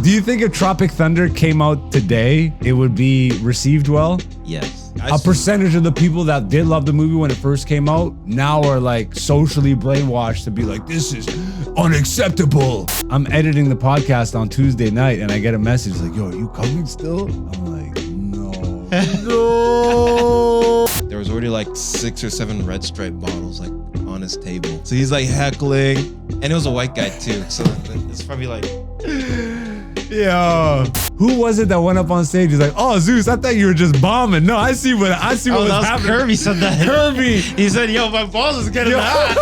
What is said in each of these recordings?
Do you think if Tropic Thunder came out today, it would be received well? Yes. A percentage of the people that did love the movie when it first came out now are like socially brainwashed to be like, this is unacceptable. I'm editing the podcast on Tuesday night and I get a message like, yo, are you coming still? I'm like, no. No. There was already like 6 or 7 Red Stripe bottles like on his table. So he's like heckling. And it was a white guy too. So it's probably like... Yeah. Who was it that went up on stage? He's like, "Oh, Zeus, I thought you were just bombing." No, I see what was happening. Kirby said that. Kirby. He said, "Yo, my balls is getting hot."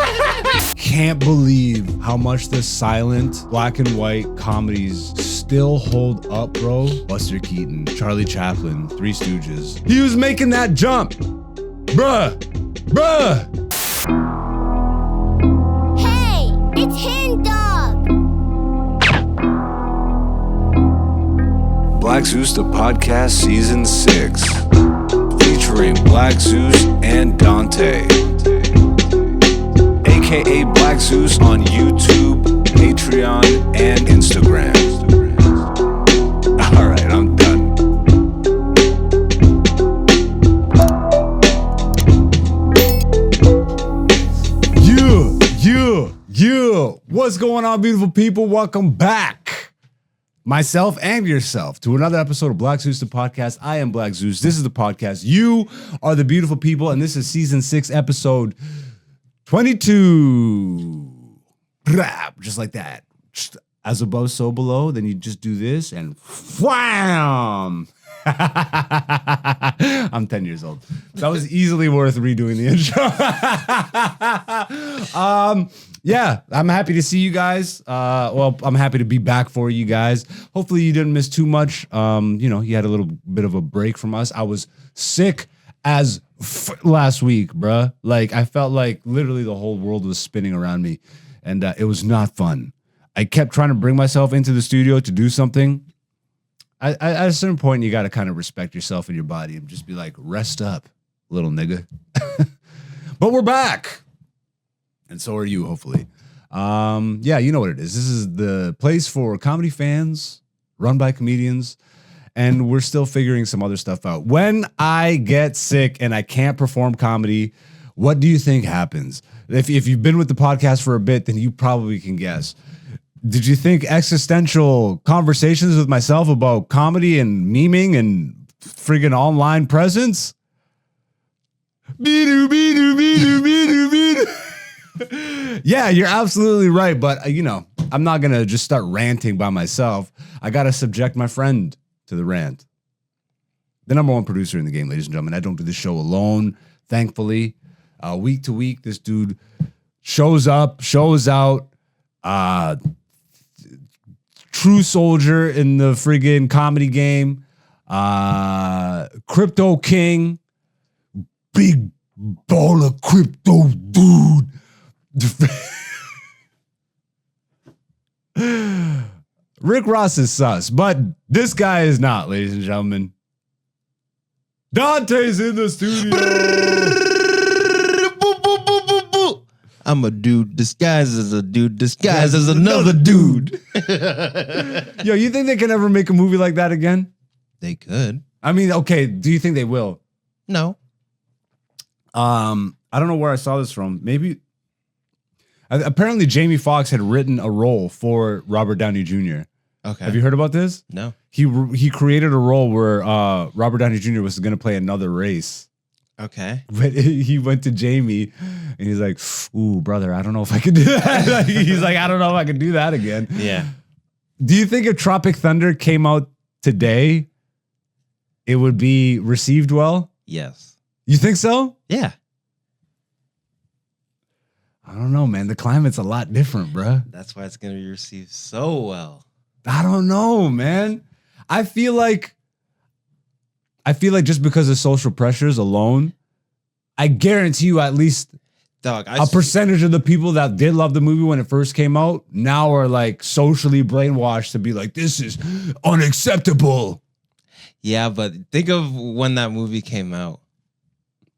Can't believe how much the silent black and white comedies still hold up, bro. Buster Keaton, Charlie Chaplin, Three Stooges. He was making that jump, bruh. Hey, it's Hen Dog. Black Zeus, the podcast, season 6, featuring Black Zeus and Dante, aka Black Zeus on YouTube, Patreon, and Instagram. All right, I'm done. You. What's going on, beautiful people? Welcome back. Myself and yourself to another episode of Black Zeus, the podcast. I am Black Zeus. This is the podcast. You are the beautiful people, and this is season 6, episode 22. Just like that. Just as above, so below. Then you just do this and wham! I'm 10 years old. That was easily worth redoing the intro. Yeah, I'm happy to see you guys. Well, I'm happy to be back for you guys. Hopefully you didn't miss too much. You had a little bit of a break from us. I was sick as last week, bruh. Like, I felt like literally the whole world was spinning around me, and it was not fun. I kept trying to bring myself into the studio to do something. At a certain point, you got to kind of respect yourself and your body and just be like, rest up, little nigga. But we're back. And so are you, hopefully. Yeah, you know what it is. This is the place for comedy fans, run by comedians, and we're still figuring some other stuff out. When I get sick and I can't perform comedy, what do you think happens? If you've been with the podcast for a bit, then you probably can guess. Did you think existential conversations with myself about comedy and memeing and friggin' online presence? Yeah, you're absolutely right. But, I'm not going to just start ranting by myself. I got to subject my friend to the rant. The number one producer in the game, ladies and gentlemen. I don't do this show alone, thankfully. Week to week, this dude shows up, shows out. True soldier in the friggin' comedy game. Crypto king. Big baller crypto dude. Rick Ross is sus, but this guy is not, ladies and gentlemen. Dante's in the studio. I'm a dude disguised as a dude disguised as another dude. Yo, you think they can ever make a movie like that again? They could. I mean, okay, do you think they will? No. I don't know where I saw this from. Maybe. Apparently, Jamie Foxx had written a role for Robert Downey Jr. Okay. Have you heard about this? No. He created a role where Robert Downey Jr. was going to play another race. Okay. But he went to Jamie and he's like, "Ooh, brother, I don't know if I could do that." He's like, "I don't know if I could do that again." Yeah. Do you think if Tropic Thunder came out today, it would be received well? Yes. You think so? Yeah. I don't know, man. The climate's a lot different, bruh. That's why it's going to be received so well. I don't know, man. I feel like just because of social pressures alone, I guarantee you at least a percentage of the people that did love the movie when it first came out now are like socially brainwashed to be like, this is unacceptable. Yeah, but think of when that movie came out.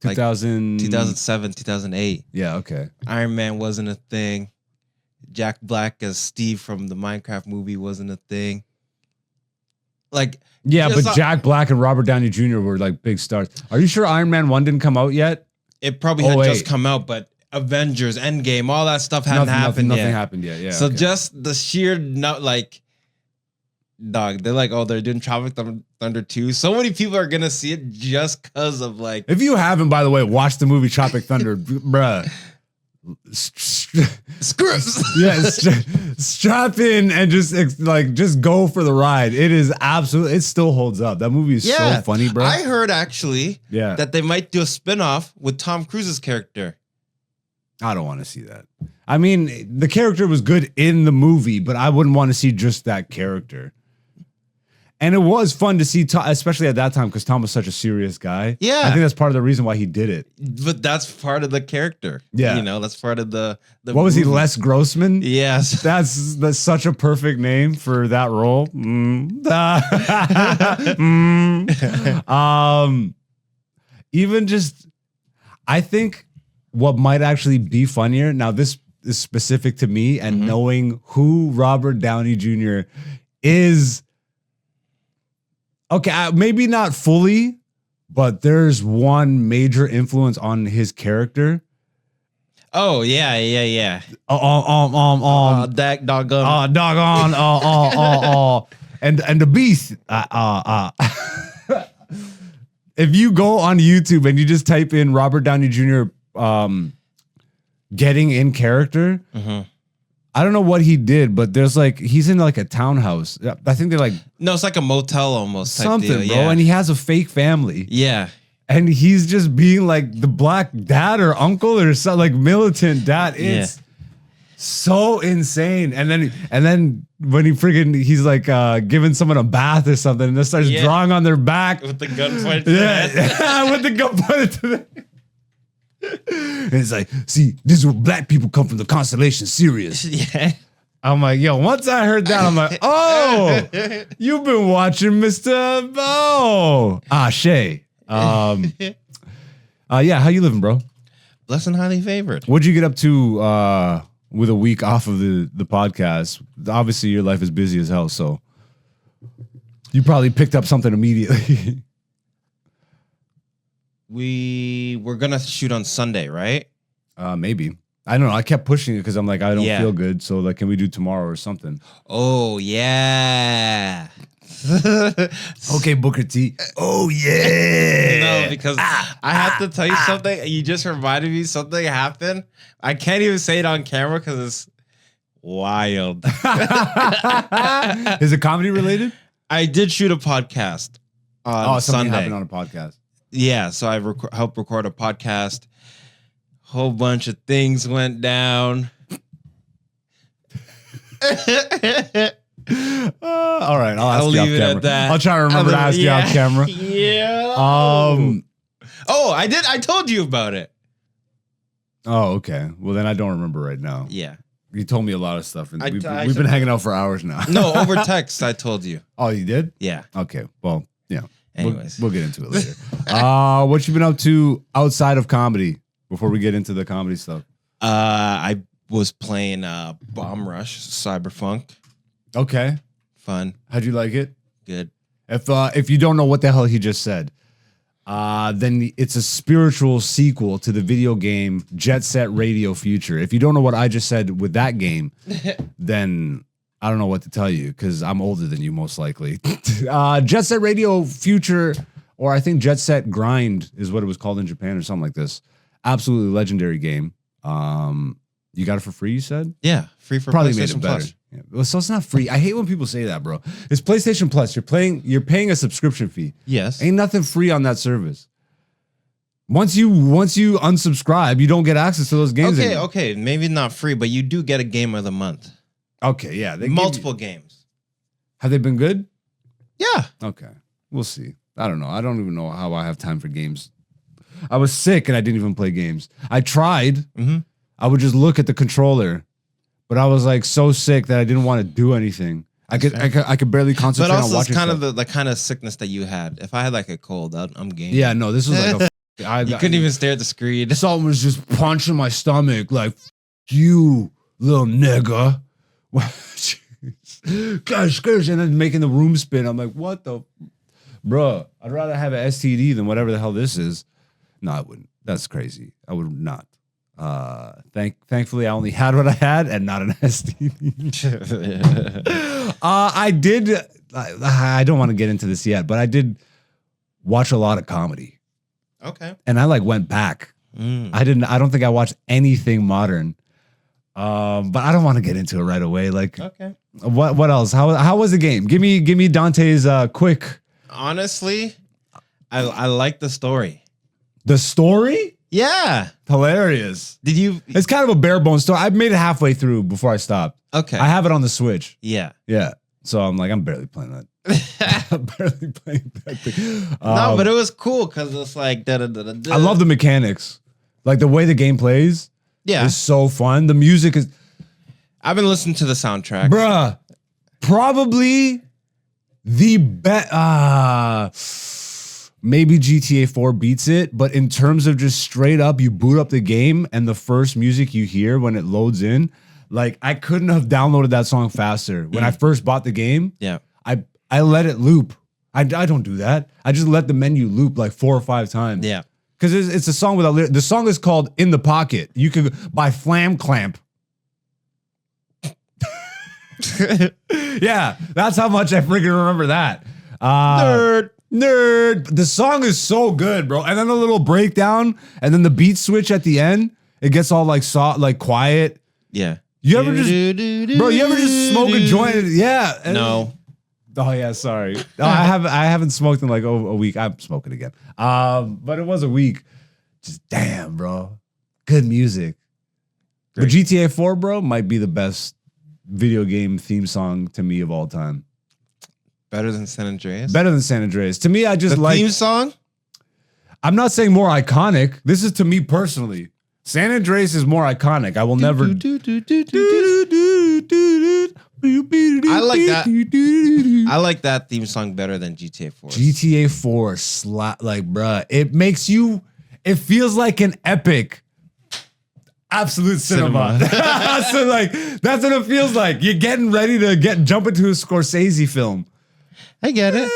2007, 2008. Yeah, okay. Iron Man wasn't a thing. Jack Black as Steve from the Minecraft movie wasn't a thing. Like, Yeah, just but Jack Black and Robert Downey Jr. were like big stars. Are you sure Iron Man 1 didn't come out yet? it probably had Oh, just wait. come out, but Avengers, Endgame, all that stuff hadn't happened Nothing yet. happened yet. Yeah. So okay. just the sheer dog, they're like, oh, they're doing Tropic Thunder 2. So many people are gonna see it just because of like. If you haven't, by the way, watch the movie Tropic Thunder, bruh. Scripts. Yeah, strap in and just go for the ride. It is absolutely. It still holds up. That movie is so funny, bro. I heard actually Yeah. that they might do a spin-off with Tom Cruise's character. I don't want to see that. I mean, the character was good in the movie, but I wouldn't want to see just that character. And it was fun to see, especially at that time, because Tom was such a serious guy. Yeah. I think that's part of the reason why he did it. But that's part of the character. Yeah. You know, that's part of the What was he, movie. Les Grossman? Yes. That's such a perfect name for that role. Even just, I think what might actually be funnier. Now, this is specific to me and knowing who Robert Downey Jr. is. Okay, maybe not fully, but there's one major influence on his character. Oh, yeah. That Doggone. doggone, and the beast. If you go on YouTube and you just type in Robert Downey Jr. Getting in character, I don't know what he did, but there's like he's in like a townhouse. I think they're like No, it's like a motel almost. Type something, deal. bro. Yeah. And he has a fake family. Yeah. And he's just being like the black dad or uncle or something, like militant dad. It's so insane. And then when he's like giving someone a bath or something, and then starts drawing on their back With the gun pointed to the head. yeah, with the gun pointed to the. And it's like, see, this is where black people come from, the constellation Sirius. Yeah. I'm like, yo, once I heard that, I'm like, oh, you've been watching Mr. Shay. Yeah, how you living, bro? Blessed and highly favored. What'd you get up to with a week off of the podcast? Obviously, your life is busy as hell, so you probably picked up something immediately. We were gonna shoot on Sunday, right? Maybe. I don't know. I kept pushing it because I'm like, I don't Yeah. feel good. So like, can we do tomorrow or something? Oh yeah. Okay, Booker T. Oh yeah. No, because I have to tell you something. You just reminded me something happened. I can't even say it on camera because it's wild. Is it comedy related? I did shoot a podcast on something Sunday. happened on a podcast. Yeah, so I helped record a podcast. Whole bunch of things went down. All right, I'll ask I'll you off leave it camera. at that. I'll try to remember to ask you off camera. Yeah. Oh, I did. I told you about it. Oh, okay. Well, then I don't remember right now. Yeah. You told me a lot of stuff, and I we've said- been hanging out for hours now. No, over text. I told you. Oh, you did? Yeah. Okay. Well, yeah. Anyways. We'll get into it later. What you been up to outside of comedy before we get into the comedy stuff? I was playing Bomb Rush Cyberpunk. Okay. Fun. How'd you like it? Good. If you don't know what the hell he just said, then it's a spiritual sequel to the video game Jet Set Radio Future. If you don't know what I just said with that game, then I don't know what to tell you because I'm older than you most likely. Jet Set Radio Future, or I think Jet Set Grind is what it was called in Japan or something like this. Absolutely legendary game. You got it for free, you said? Yeah. Free for Probably made PlayStation it better. Plus. Yeah. Well, so it's not free. I hate when people say that, bro. It's PlayStation Plus. You're paying a subscription fee. Yes. Ain't nothing free on that service. Once you unsubscribe, you don't get access to those games anymore. Okay. Maybe not free, but you do get a game of the month. Okay, yeah. They give Multiple games. have they been good? Yeah. Okay. We'll see. I don't know. I don't even know how I have time for games. I was sick and I didn't even play games. I tried. Mhm. I would just look at the controller, but I was like so sick that I didn't want to do anything. I could barely concentrate But on also, it's watching kind stuff. of the kind of sickness that you had. If I had like a cold, I'm game. Yeah, no, this was like a You couldn't even stare at the screen. someone was just punching my stomach like, you little nigga. gosh, and then making the room spin. I'm like, what the, bruh? I'd rather have an STD than whatever the hell this is. No, I wouldn't. That's crazy. I would not. Thankfully, I only had what I had and not an STD. I did. I don't want to get into this yet, but I did watch a lot of comedy. Okay. And I like went back. I don't think I watched anything modern. But I don't want to get into it right away. Like, Okay. What else? How was the game? Give me Dante's quick. Honestly, I like the story. The story? Yeah. Hilarious. Did you? It's kind of a bare bones story. I made it halfway through before I stopped. Okay. I have it on the Switch. Yeah. Yeah. So I'm like, I'm barely playing that. I'm barely playing that thing. No, but it was cool because it's like I love the mechanics. Like the way the game plays Yeah. is so fun. The music is, I've been listening to the soundtrack. bruh, probably the best. Maybe GTA 4 beats it, but in terms of just straight up, you boot up the game and the first music you hear when it loads in, like I couldn't have downloaded that song faster. When I first bought the game, Yeah. I let it loop. I don't do that. I just let the menu loop like 4 or 5 times. Yeah. Because it's a song without lyrics. The song is called "In the Pocket." You could by Flam Clamp. Yeah, that's how much I freaking remember that. Nerd. The song is so good, bro. And then a little breakdown, and then the beat switch at the end. It gets all like soft, like quiet. Yeah. You ever just smoke a joint? Yeah. No. Oh yeah, sorry. No, I haven't smoked in like a week. I'm smoking again. But it was a week. Just damn, bro. Good music. Great. But GTA 4, bro, might be the best video game theme song to me of all time. Better than San Andreas? Better than San Andreas. To me, I just The like. theme song? I'm not saying more iconic. This is to me personally. San Andreas is more iconic. I will never. I like that. I like that theme song better than GTA 4. GTA 4 like, bruh, it makes you. It feels like an epic. Absolute cinema. So like that's what it feels like. You're getting ready to jump into a Scorsese film. I get it.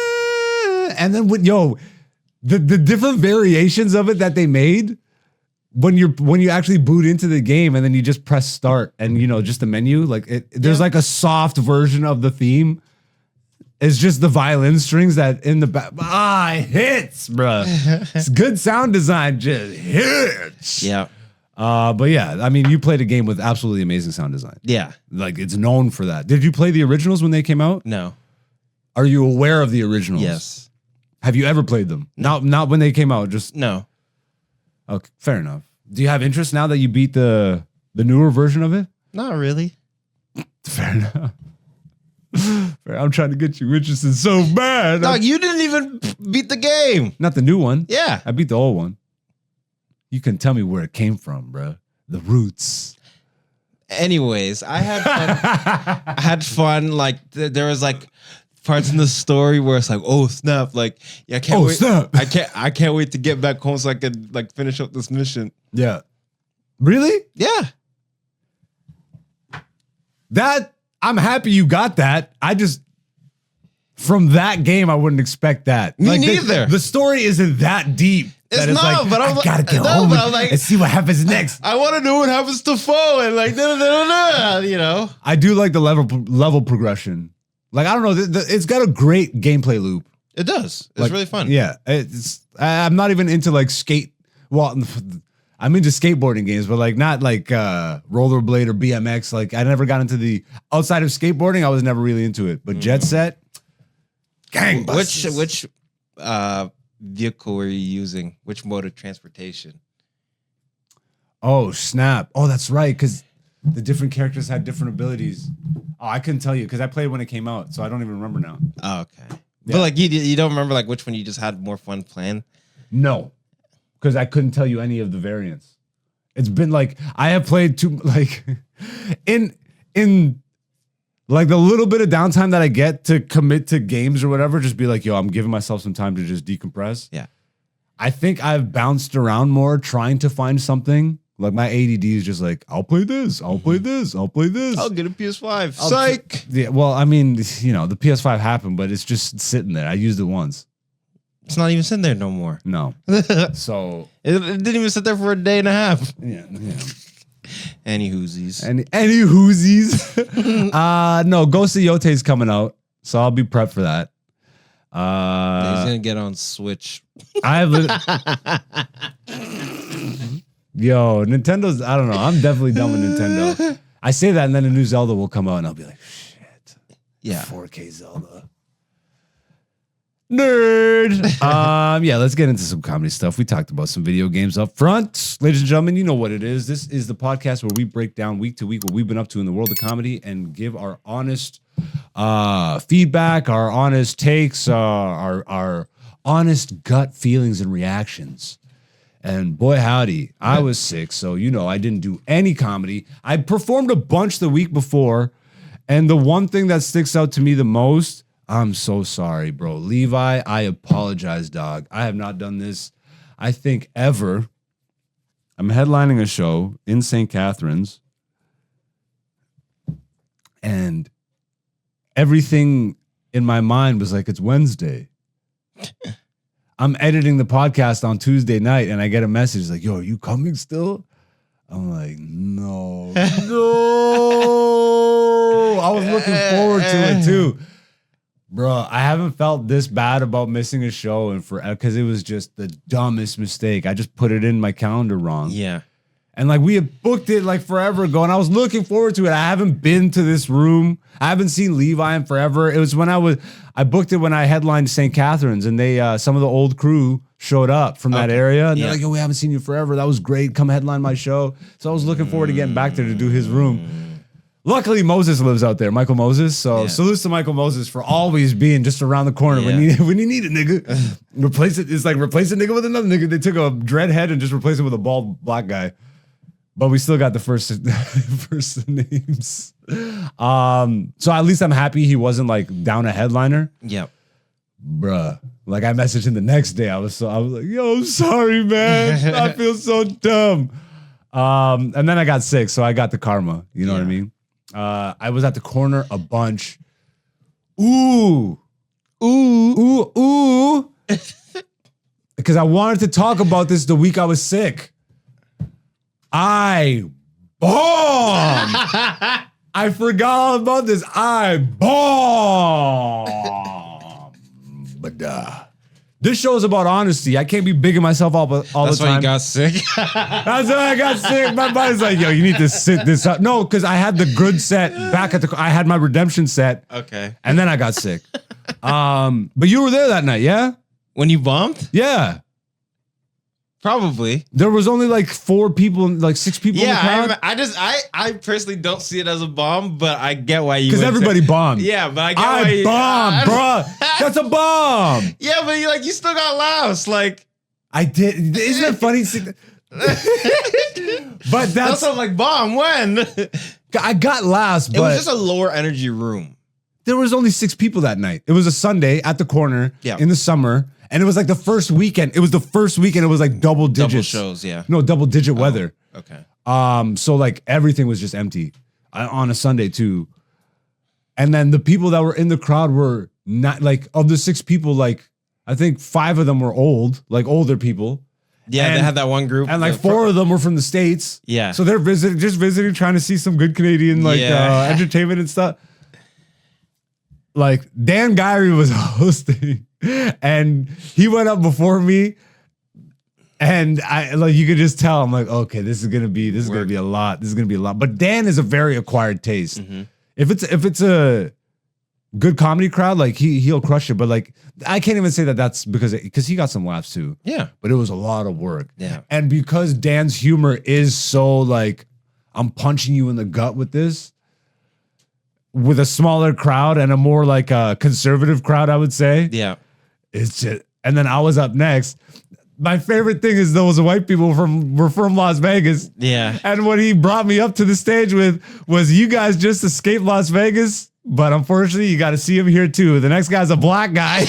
And then the different variations of it that they made when you actually boot into the game and then you just press start and just the menu, like there's like a soft version of the theme. It's just the violin strings that in the back. It hits, bruh. It's good sound design, just hits. Yeah. But yeah, I mean, you played a game with absolutely amazing sound design. Yeah. Like it's known for that. Did you play the originals when they came out? No. Are you aware of the originals? Yes. Have you ever played them? Not when they came out. Just No. okay. Fair enough. Do you have interest now that you beat the newer version of it? Not really. Fair enough. I'm trying to get you interested so bad. Dog, you didn't even beat the game. Not the new one. Yeah. I beat the old one. You can tell me where it came from, bro. The roots. Anyways, I had fun. I had fun. Like there was like parts in the story where it's like, oh snap! Like yeah, I can't wait. Snap. I can't wait to get back home so I could like finish up this mission. Yeah. Really? Yeah. That I'm happy you got that. I just from that game I wouldn't expect that. Me Like, neither. The story isn't that deep. It's that it's not, like, but I'm I like- gotta get no, home but and, I'm like- and see what happens next. I want to know what happens to Foe and like you know. I do like the level progression. Like I don't know, it's got a great gameplay loop. It does. It's Like, really fun. Yeah, I'm not even into like skate. Well, I'm into skateboarding games, but like not like rollerblade or BMX. Like I never got into the outside of skateboarding. I was never really into it. But Jet Set, gangbusters. Which vehicle were you using? Which mode of transportation? Oh snap! Oh, that's right, because the different characters had different abilities. Oh, I couldn't tell you because I played when it came out, so I don't even remember now. Oh, okay. Yeah. But like you don't remember like which one you just had more fun playing? No, because I couldn't tell you any of the variants. It's been like I have played too like in like the little bit of downtime that I get to commit to games or whatever. Just be like, yo, I'm giving myself some time to just decompress. Yeah. I think I've bounced around more trying to find something Like my ADD is just like, I'll play this, I'll play this, I'll play this. I'll get a PS5. I'll Psych. Yeah, well, I mean, you know, the PS5 happened, but it's just sitting there. I used it once. It's not even sitting there no more. No. it So didn't even sit there for a day and a half. yeah. Any whoosies. Any whoosies? No, Ghost of Yote is coming out, so I'll be prepped for that. He's gonna get on Switch. I have. Yo, Nintendo's. I don't know. I'm definitely done with Nintendo. I say that, and then a new Zelda will come out, and I'll be like, shit. Yeah. 4K Zelda. Nerd. Yeah, let's get into some comedy stuff. We talked about some video games up front. Ladies and gentlemen, you know what it is. This is the podcast where we break down week to week what we've been up to in the world of comedy and give our honest feedback, our honest takes, our honest gut feelings and reactions. And boy, howdy, I was sick. So, you know, I didn't do any comedy. I performed a bunch the week before. And the one thing that sticks out to me the most, I'm so sorry, bro. Levi, I apologize, dog. I have not done this, I think, ever. I'm headlining a show in St. Catharines. And everything in my mind was like, it's Wednesday. I'm editing the podcast on Tuesday night, and I get a message like, yo, are you coming still? I'm like, no. No. I was looking forward to it, too. Bro, I haven't felt this bad about missing a show and because it was just the dumbest mistake. I just put it in my calendar wrong. Yeah. And like we had booked it like forever ago, and I was looking forward to it. I haven't been to this room. I haven't seen Levi in forever. It was when I booked it when I headlined St. Catharines, and they some of the old crew showed up from that area, and they're like, "Yo, we haven't seen you forever. That was great. Come headline my show." So I was looking forward to getting back there to do his room. Luckily, Moses lives out there, Michael Moses. So salutes to Michael Moses for always being just around the corner when you need a nigga. Replace it. It's like replace a nigga with another nigga. They took a dread head and just replaced it with a bald black guy. But we still got the first names. So at least I'm happy he wasn't like down a headliner. Yep. Bruh. Like I messaged him the next day. I was like, yo, I'm sorry, man. I feel so dumb. And then I got sick, so I got the karma. You know what I mean? I was at the corner a bunch. Ooh. Because I wanted to talk about this the week I was sick. I bombed. I forgot all about this. I bombed. But this show is about honesty. I can't be bigging myself up all the time. That's why you got sick. That's why I got sick. My body's like, yo, you need to sit this up. No, because I had the good set back at I had my redemption set. Okay. And then I got sick. But you were there that night, yeah? When you bombed? Yeah. Probably. There was only like 4 people, like 6 people in the crowd. I personally don't see it as a bomb, but I get why you. Because everybody bombed. Yeah, but I get why you. bombed, bro. That's a bomb. Yeah, but you still got laughs. Like I did. Isn't it funny? But that sounds like bomb. When I got laughs, but it was just a lower energy room. There was only 6 people that night. It was a Sunday at the corner in the summer. And it was like the first weekend. It was the first weekend. It was like double digits. Double shows, yeah. No, double digit weather. Okay. So like everything was just empty on a Sunday too. And then the people that were in the crowd were not like of the 6 people, like I think 5 of them were old, like older people. Yeah, they had that one group. And like 4 of them were from the States. Yeah. So they're visiting, trying to see some good Canadian like entertainment and stuff. Like Dan Gyrie was hosting and he went up before me and I like you could just tell I'm like, okay, this is gonna be a lot. This is gonna be a lot. But Dan is a very acquired taste. Mm-hmm. If it's a good comedy crowd, like he'll crush it. But like I can't even say that's because he got some laughs too. Yeah. But it was a lot of work. Yeah. And because Dan's humor is so like I'm punching you in the gut with this. With a smaller crowd and a more like a conservative crowd, I would say. Yeah. It's just, and then I was up next. My favorite thing is those white people were from Las Vegas. Yeah. And what he brought me up to the stage with was you guys just escaped Las Vegas, but unfortunately you got to see him here too. The next guy's a black guy.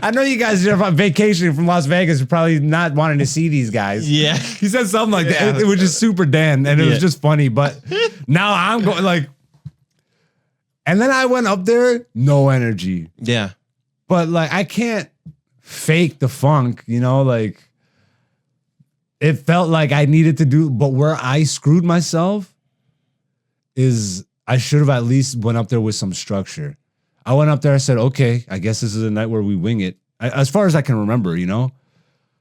I know you guys are on vacation from Las Vegas. You're probably not wanting to see these guys. Yeah. He said something like Yeah. that. It was just super Dan, and it was just funny. But now I'm going like, and then I went up there, no energy. Yeah. But like, I can't fake the funk, you know, like it felt like I needed to do, but where I screwed myself is I should have at least went up there with some structure. I went up there, I said, okay, I guess this is a night where we wing it. As far as I can remember, you know?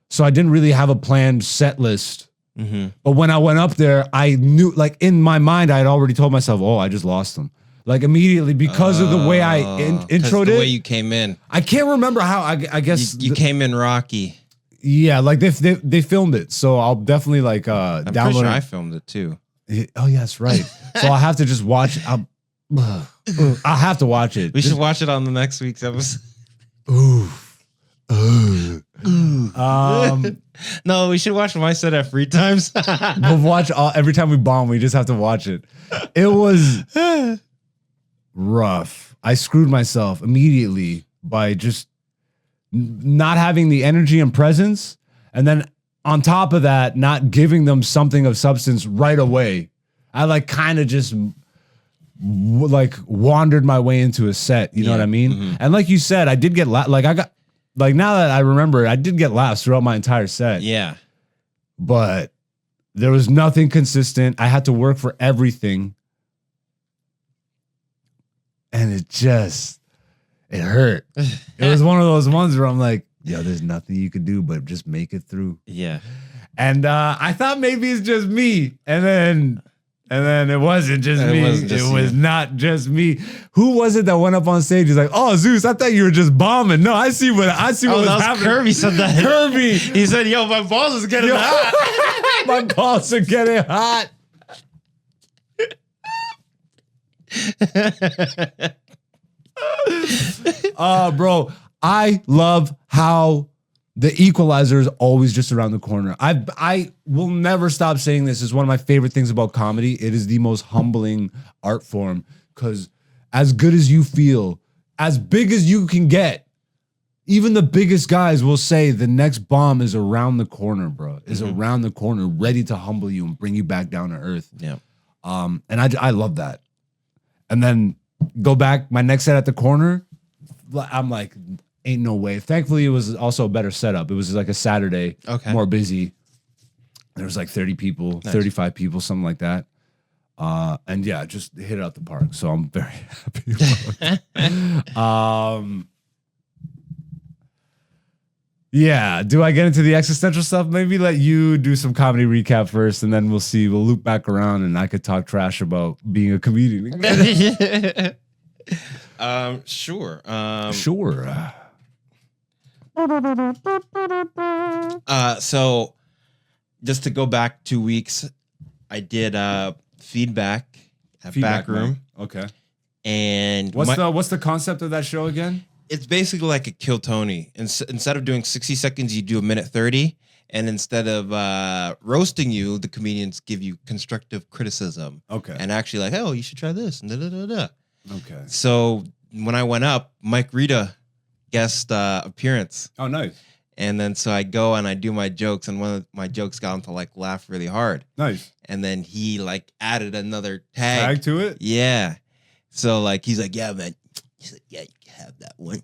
So I didn't really have a planned set list. Mm-hmm. But when I went up there, I knew, like in my mind, I had already told myself, oh, I just lost them. Like immediately because of the way I introed the it. way you came in. I can't remember how, I guess. You came in rocky. Yeah, like they filmed it. So I'll definitely like I'm download pretty sure it. I filmed it too. Oh, yeah, that's right. So I'll have to just watch it. I'll have to watch it. We should watch it on the next week's episode. Ooh. No, we should watch my set at free times. We'll watch every time we bomb. We just have to watch it. It was rough. I screwed myself immediately by just not having the energy and presence, and then on top of that, not giving them something of substance right away. I like kind of just like wandered my way into a set. You know what I mean? Mm-hmm. And like you said, I did get now that I remember, I did get laughs throughout my entire set. Yeah. But there was nothing consistent. I had to work for everything. And it hurt. It was one of those ones where I'm like, yo, there's nothing you could do but just make it through. Yeah. And I thought maybe it's just me. And then it wasn't just me. It was not just me. Who was it that went up on stage? He's like, "Oh, Zeus, I thought you were just bombing." No, I see what was happening. Kirby said that. Kirby. He said, "Yo, my balls is getting hot." My balls are getting hot. Bro, I love how the equalizer is always just around the corner. I will never stop saying this. It's one of my favorite things about comedy. It is the most humbling art form because as good as you feel, as big as you can get, even the biggest guys will say the next bomb is around the corner, bro. Is around the corner, ready to humble you and bring you back down to earth. Yeah. And I love that. And then go back, my next set at the corner, I'm like, ain't no way. Thankfully, it was also a better setup. It was like a Saturday, more busy. There was like 30 people, 35 people, something like that. And yeah, just hit it out the park. So I'm very happy about it. Yeah, do I get into the existential stuff? Maybe let you do some comedy recap first, and then we'll see. We'll loop back around, and I could talk trash about being a comedian. Sure. Sure. So just to go back 2 weeks, I did feedback at Back Room. Okay. And what's the concept of that show again? It's basically like a Kill Tony. Instead of doing 60 seconds, you do a minute 30. And instead of roasting you, the comedians give you constructive criticism. Okay. And actually like, oh, you should try this. And da-da-da-da. Okay. So when I went up, Mike Rita guest appearance. Oh, nice. And then so I go and I do my jokes, and one of my jokes got him to like laugh really hard. Nice. And then he like added another tag. Tag to it? Yeah. So like he's like, yeah, man. He's like, yeah, you can have that one.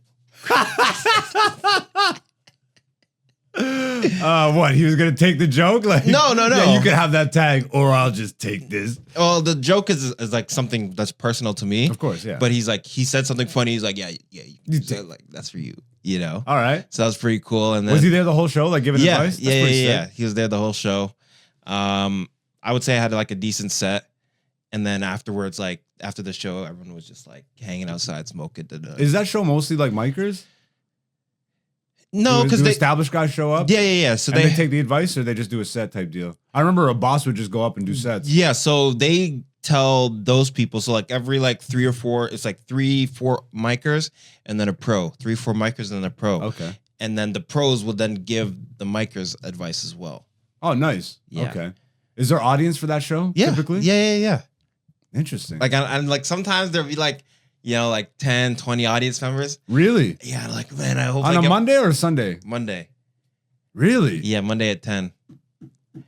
What? He was gonna take the joke? Like No. Yeah, you could have that tag, or I'll just take this. Well, the joke is like something that's personal to me. Of course, yeah. But he's like, he said something funny. He's like, yeah, so, like that's for you, you know. All right. So that was pretty cool. And then Was he there the whole show, like giving advice? That's pretty Yeah. sick. He was there the whole show. I would say I had like a decent set. And then afterwards, like after the show, everyone was just like hanging outside smoking. Is that show mostly like micers? No, because do they established guys show up? Yeah. So they take the advice, or they just do a set type deal. I remember a boss would just go up and do sets. Yeah, so they tell those people. So like every like 3 or 4, it's like 3-4 micers and then a pro. 3-4 micers and then a pro. Okay. And then the pros will then give the micers advice as well. Oh, nice. Yeah. Okay. Is there audience for that show? Yeah. Typically. Yeah. Interesting. Like and like sometimes there'll be like, you know, like 10, 20 audience members. Really? Yeah, like, man, I hope On I a get Monday or Sunday? Monday. Really? Yeah, Monday at 10.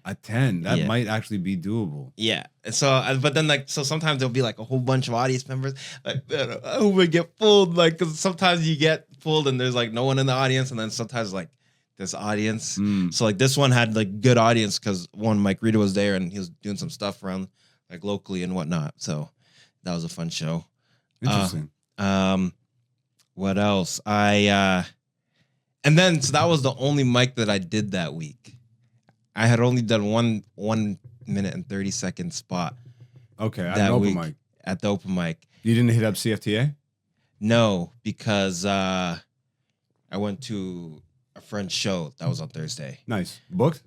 At 10. That Yeah. might actually be doable. Yeah. So, but then like, so sometimes there'll be like a whole bunch of audience members. Like, man, I hope I get fooled. Like, cause sometimes you get fooled and there's like no one in the audience, and then sometimes like this audience. So like this one had like good audience because one Mike Rita was there and he was doing some stuff around like locally and whatnot. So that was a fun show. Interesting. What else? And then so that was the only mic that I did that week. I had only done 1 minute and 30-second spot Okay, at that an open week mic. at the open mic. You didn't hit up CFTA? No, because I went to a friend's show that was on Thursday. Nice. Booked?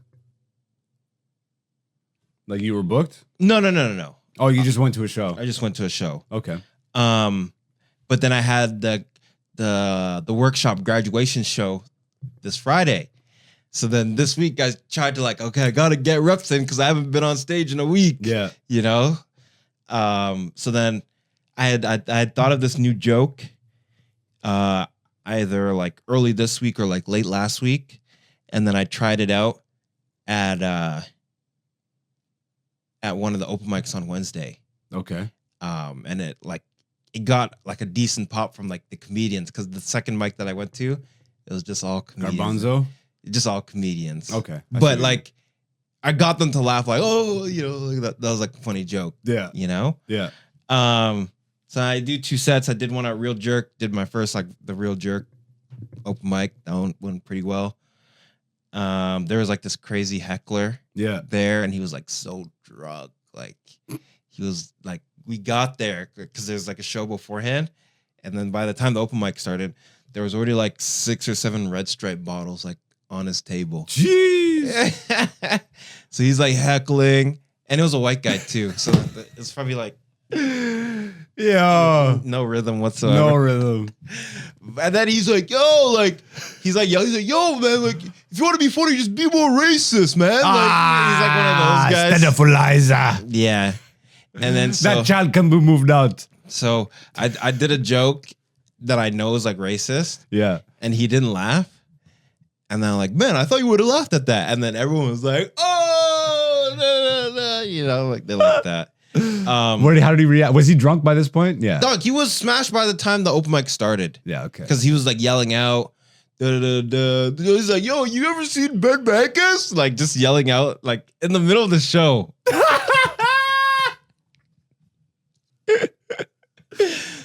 Like you were booked? No. Oh, you just went to a show. I just went to a show. Okay. But then I had the workshop graduation show this Friday. So then this week I tried to like, okay, I gotta get reps in because I haven't been on stage in a week. Yeah. You know? So then I had thought of this new joke either like early this week or like late last week. And then I tried it out at one of the open mics on Wednesday. Okay. And it got like a decent pop from like the comedians because the second mic that I went to, it was just all comedians. Garbanzo? Just all comedians. Okay. I see But what you like I got them to laugh like, oh, you know, like that was like a funny joke. mean. Yeah. You know? Yeah. So I do 2 sets. I did one at Real Jerk, did my first like the Real Jerk open mic. That one went pretty well. There was like this crazy heckler Yeah. there, and he was like so drunk. Like he was like, we got there because there's like a show beforehand, and then by the time the open mic started, there was already like 6 or 7 Red Stripe bottles like on his table. Jeez. So he's like heckling, and it was a white guy too. So it's probably like Yeah. no rhythm whatsoever. No rhythm. And then he's like, yo, man, like, if you want to be funny, just be more racist, man. Like, he's like one of those guys. Stand up for Liza. Yeah. And then That child can be moved out. so I did a joke that I know is like racist, Yeah. and he didn't laugh. And then I'm like, man, I thought you would have laughed at that. And then everyone was like, oh, no. You know, like they like that. How did he react? Was he drunk by this point? Yeah. Dog, he was smashed by the time the open mic started. Yeah, okay. Because he was like yelling out. He's like, yo, you ever seen Ben Backus? Like just yelling out like in the middle of the show.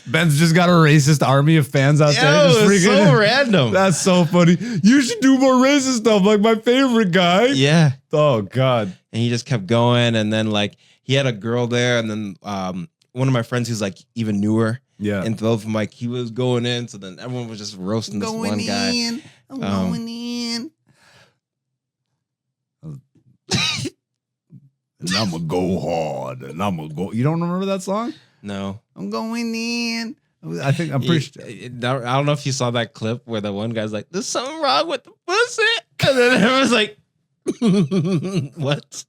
Ben's just got a racist army of fans out there. Yo, Just it's freaking. so random. That's so funny. You should do more racist stuff like my favorite guy. Yeah. Oh, God. And he just kept going. And then like he had a girl there. And then one of my friends who's like even newer Yeah. into the open mic, he was going in. So then everyone was just roasting this one guy. I'm going in. And I'm going to go hard. And I'm going to go. You don't remember that song? No. I'm going in. I think I'm pretty sure. I don't know if you saw that clip where the one guy's like, there's something wrong with the pussy. And then everyone's like, what?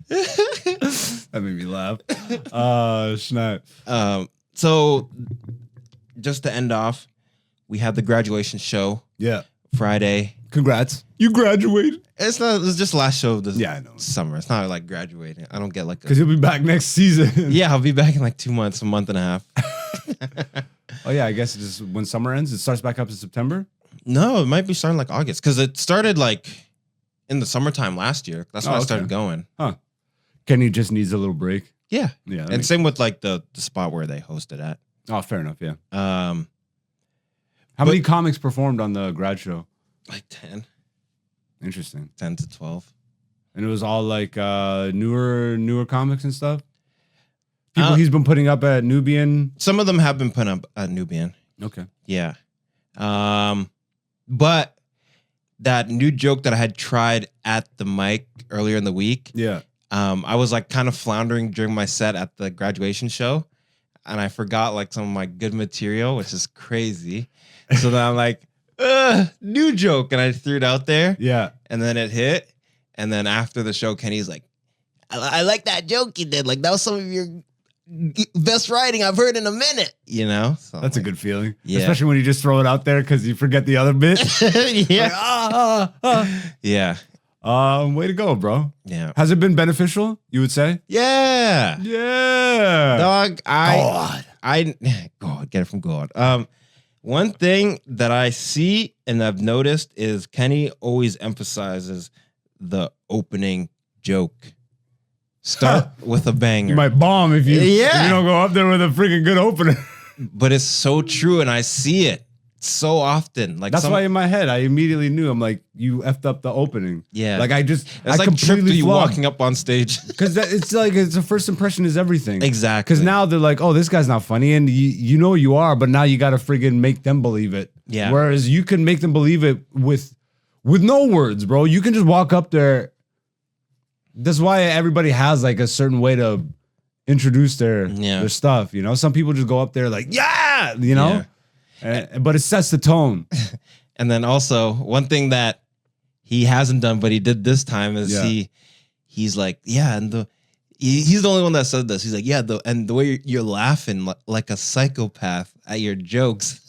That made me laugh. Snap. So just to end off, we had the graduation show Yeah. Friday. Congrats. You graduated. It's just the last show of this Yeah, I know. summer. It's not like graduating. I don't get like Because you'll be back next season. yeah, I'll be back in like 2 months, a month and a half. Oh, yeah. I guess it's just when summer ends, it starts back up in September. No, it might be starting like August because it started like in the summertime last year. That's when I started going. Huh. Kenny just needs a little break. Yeah. Yeah. that And makes- same with like the spot where they hosted at. Oh, fair enough. Yeah. But- How many comics performed on the grad show? Like 10 Interesting. to 12. And it was all like newer comics and stuff. People Uh, he's been putting up at Nubian. Some of them have been put up at Nubian. Okay. Yeah. But that new joke that I had tried at the mic earlier in the week, Yeah. I was like kind of floundering during my set at the graduation show, and I forgot like some of my good material, which is crazy. So then I'm like, new joke, and I threw it out there, Yeah. and then it hit. And then after the show, Kenny's like, I like that joke you did. Like that was some of your best writing I've heard in a minute. You know, so That's a good feeling. Yeah. Especially when you just throw it out there because you forget the other bit. yeah, yeah, Way to go, bro. yeah, Has it been beneficial, you would say? yeah. Yeah. Dog, God, get it from God. One thing that I see and I've noticed is Kenny always emphasizes the opening joke. Start with a banger. You might bomb if you, Yeah. if you don't go up there with a freaking good opener. But it's so true, and I see it so often. Like That's why in my head, I immediately knew. I'm like, you effed up the opening. Yeah. Like I it's like like tripped completely you flopped. walking up on stage. Because it's like, it's a first impression is everything. Exactly. Because now they're like, oh, this guy's not funny. And you know you are, but now you got to friggin' make them believe it. Yeah. Whereas you can make them believe it with no words, bro. You can just walk up there. That's why everybody has like a certain way to introduce their stuff. You know, some people just go up there like, yeah, you know, but it sets the tone. And then also one thing that he hasn't done, but he did this time is he's like, yeah, and he's the only one that said this. He's like, yeah, and the way you're laughing like a psychopath at your jokes.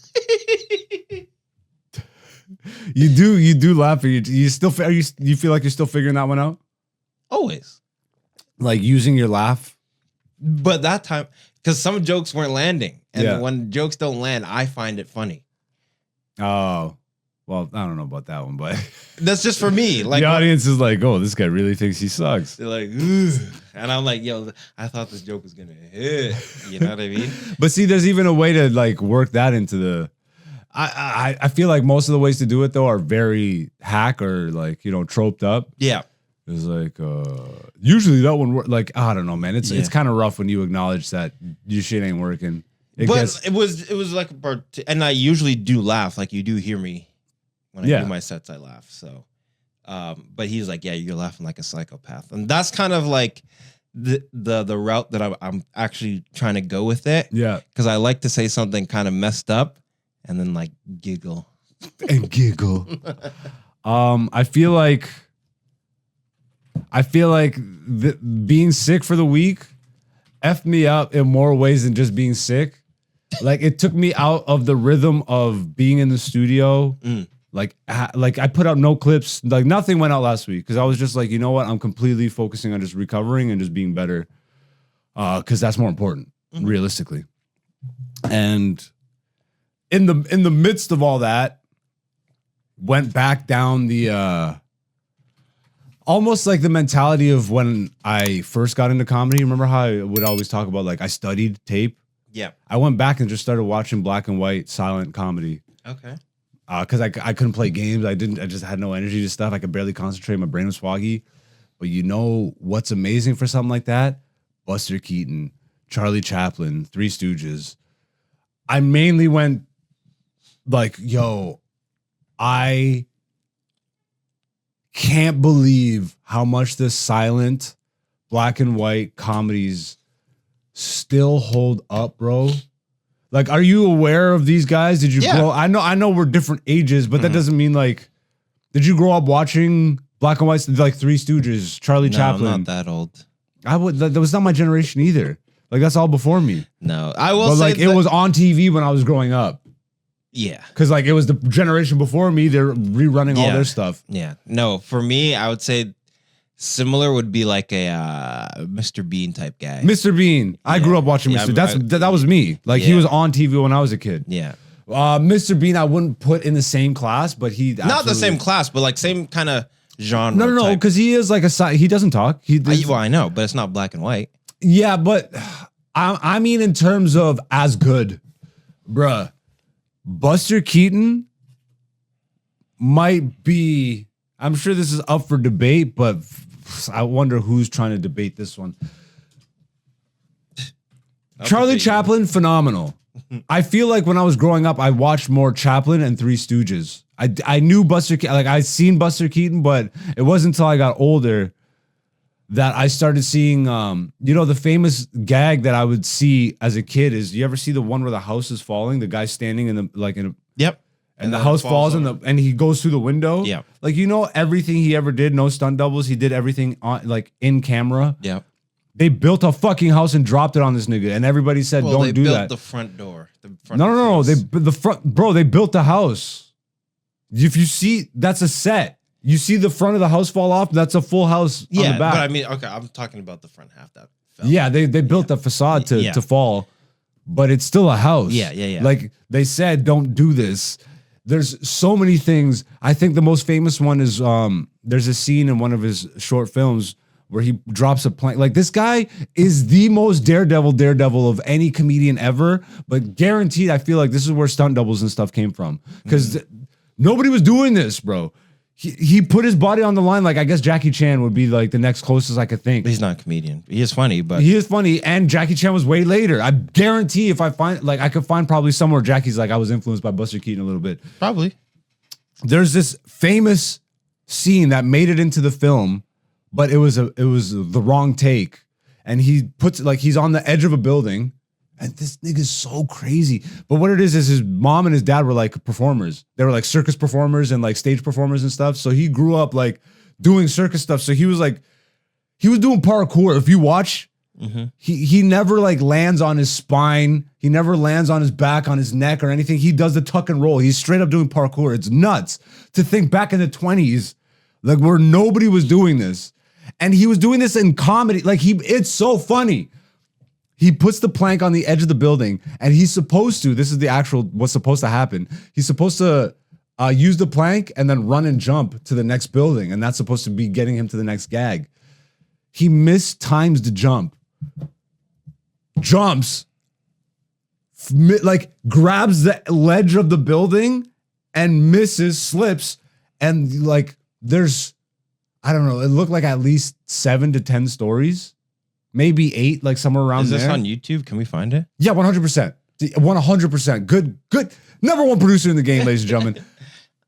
You do laugh. You still you feel like you're still figuring that one out? Always. Like using your laugh? But that time, because some jokes weren't landing. And when jokes don't land, I find it funny. Oh, well, I don't know about that one, but that's just for me. Like the audience is like, oh, this guy really thinks he sucks. They're like, ugh. And I'm like, yo, I thought this joke was gonna hit. You know what I mean? But see, there's even a way to like work that into the. I feel like most of the ways to do it though are very hack or like, you know, troped up. Yeah. It's like usually that one like I don't know, man. It's kind of rough when you acknowledge that your shit ain't working. It was like and I usually do laugh. Like you do hear me when I do my sets. I laugh. So, but he's like, yeah, you're laughing like a psychopath, and that's kind of like the route that I'm actually trying to go with it. Yeah, because I like to say something kind of messed up and then like giggle and giggle. I feel like being sick for the week effed me up in more ways than just being sick. Like it took me out of the rhythm of being in the studio. Like I put out no clips. Like nothing went out last week because I was just like, you know what? I'm completely focusing on just recovering and just being better. Because that's more important, realistically. And in the midst of all that, went back down the almost like the mentality of when I first got into comedy. Remember how I would always talk about like I studied tape? Yeah. I went back and just started watching black and white silent comedy. Okay. Because I couldn't play games. I just had no energy to stuff. I could barely concentrate. My brain was foggy. But you know what's amazing for something like that? Buster Keaton, Charlie Chaplin, Three Stooges. I mainly went like, yo, I can't believe how much the silent black and white comedies still hold up, bro. Like, are you aware of these guys? Did you grow? I know we're different ages, but that doesn't mean like, did you grow up watching black and white, like Three Stooges, Charlie Chaplin? I'm not that old. That was not my generation either. Like that's all before me. No, I will say like it was on TV when I was growing up. Yeah. Because like it was the generation before me, they're rerunning all their stuff. Yeah. No, for me, I would say similar would be like a Mr. Bean type guy. Mr. Bean. I grew up watching Mr. That was me. Like he was on TV when I was a kid. Yeah. Mr. Bean, I wouldn't put in the same class, but he not the same class, but like same kind of genre. No, because he is like he doesn't talk. Well, I know, but it's not black and white. Yeah, but I mean in terms of as good, bruh. Buster Keaton might be, I'm sure this is up for debate, but I wonder who's trying to debate this one. Charlie Chaplin, phenomenal. I feel like when I was growing up, I watched more Chaplin and Three Stooges. I knew Buster Keaton, like I'd seen Buster Keaton, but it wasn't until I got older that I started seeing, you know, the famous gag that I would see as a kid is, you ever see the one where the house is falling, the guy standing in the, like in a, yep. And the then house it falls over. and he goes through the window. Yeah. Like, everything he ever did, no stunt doubles. He did everything on like in camera. Yeah. They built a fucking house and dropped it on this nigga. And everybody said, Well, don't they do built that. the front door. The front No. face. They built the house. If you see, that's a set. You see the front of the house fall off. That's a full house on Yeah, the back. but I mean, okay, I'm talking about the front half that fell. Yeah, they built the facade to fall, but it's still a house. Yeah. Like they said, don't do this. There's so many things. I think the most famous one is there's a scene in one of his short films where he drops a plank. Like this guy is the most daredevil of any comedian ever, but guaranteed, I feel like this is where stunt doubles and stuff came from because nobody was doing this, bro. He put his body on the line. Like I guess Jackie Chan would be like the next closest I could think. He's not a comedian. He is funny, but He is funny, and Jackie Chan was way later. I guarantee if I find, like, I could find probably somewhere Jackie's like, I was influenced by Buster Keaton a little bit. probably. There's this famous scene that made it into the film, but it was the wrong take. And he puts like he's on the edge of a building, and this nigga's so crazy. But what it is his mom and his dad were like performers. They were like circus performers and like stage performers and stuff. So he grew up like doing circus stuff. So he was doing parkour. If you watch, he never like lands on his spine. He never lands on his back, on his neck or anything. He does the tuck and roll. He's straight up doing parkour. It's nuts to think back in the 20s, like where nobody was doing this. And he was doing this in comedy. Like it's so funny. He puts the plank on the edge of the building and he's supposed to, this is the actual, what's supposed to happen. He's supposed to use the plank and then run and jump to the next building. And that's supposed to be getting him to the next gag. He mistimes the jump. Jumps, like grabs the ledge of the building and misses, slips. And like there's, I don't know, it looked like at least 7 to 10 stories. Maybe 8, like somewhere around Is this there. on YouTube? Can we find it? Yeah, 100%. 100%. Good. Number one producer in the game, ladies and gentlemen.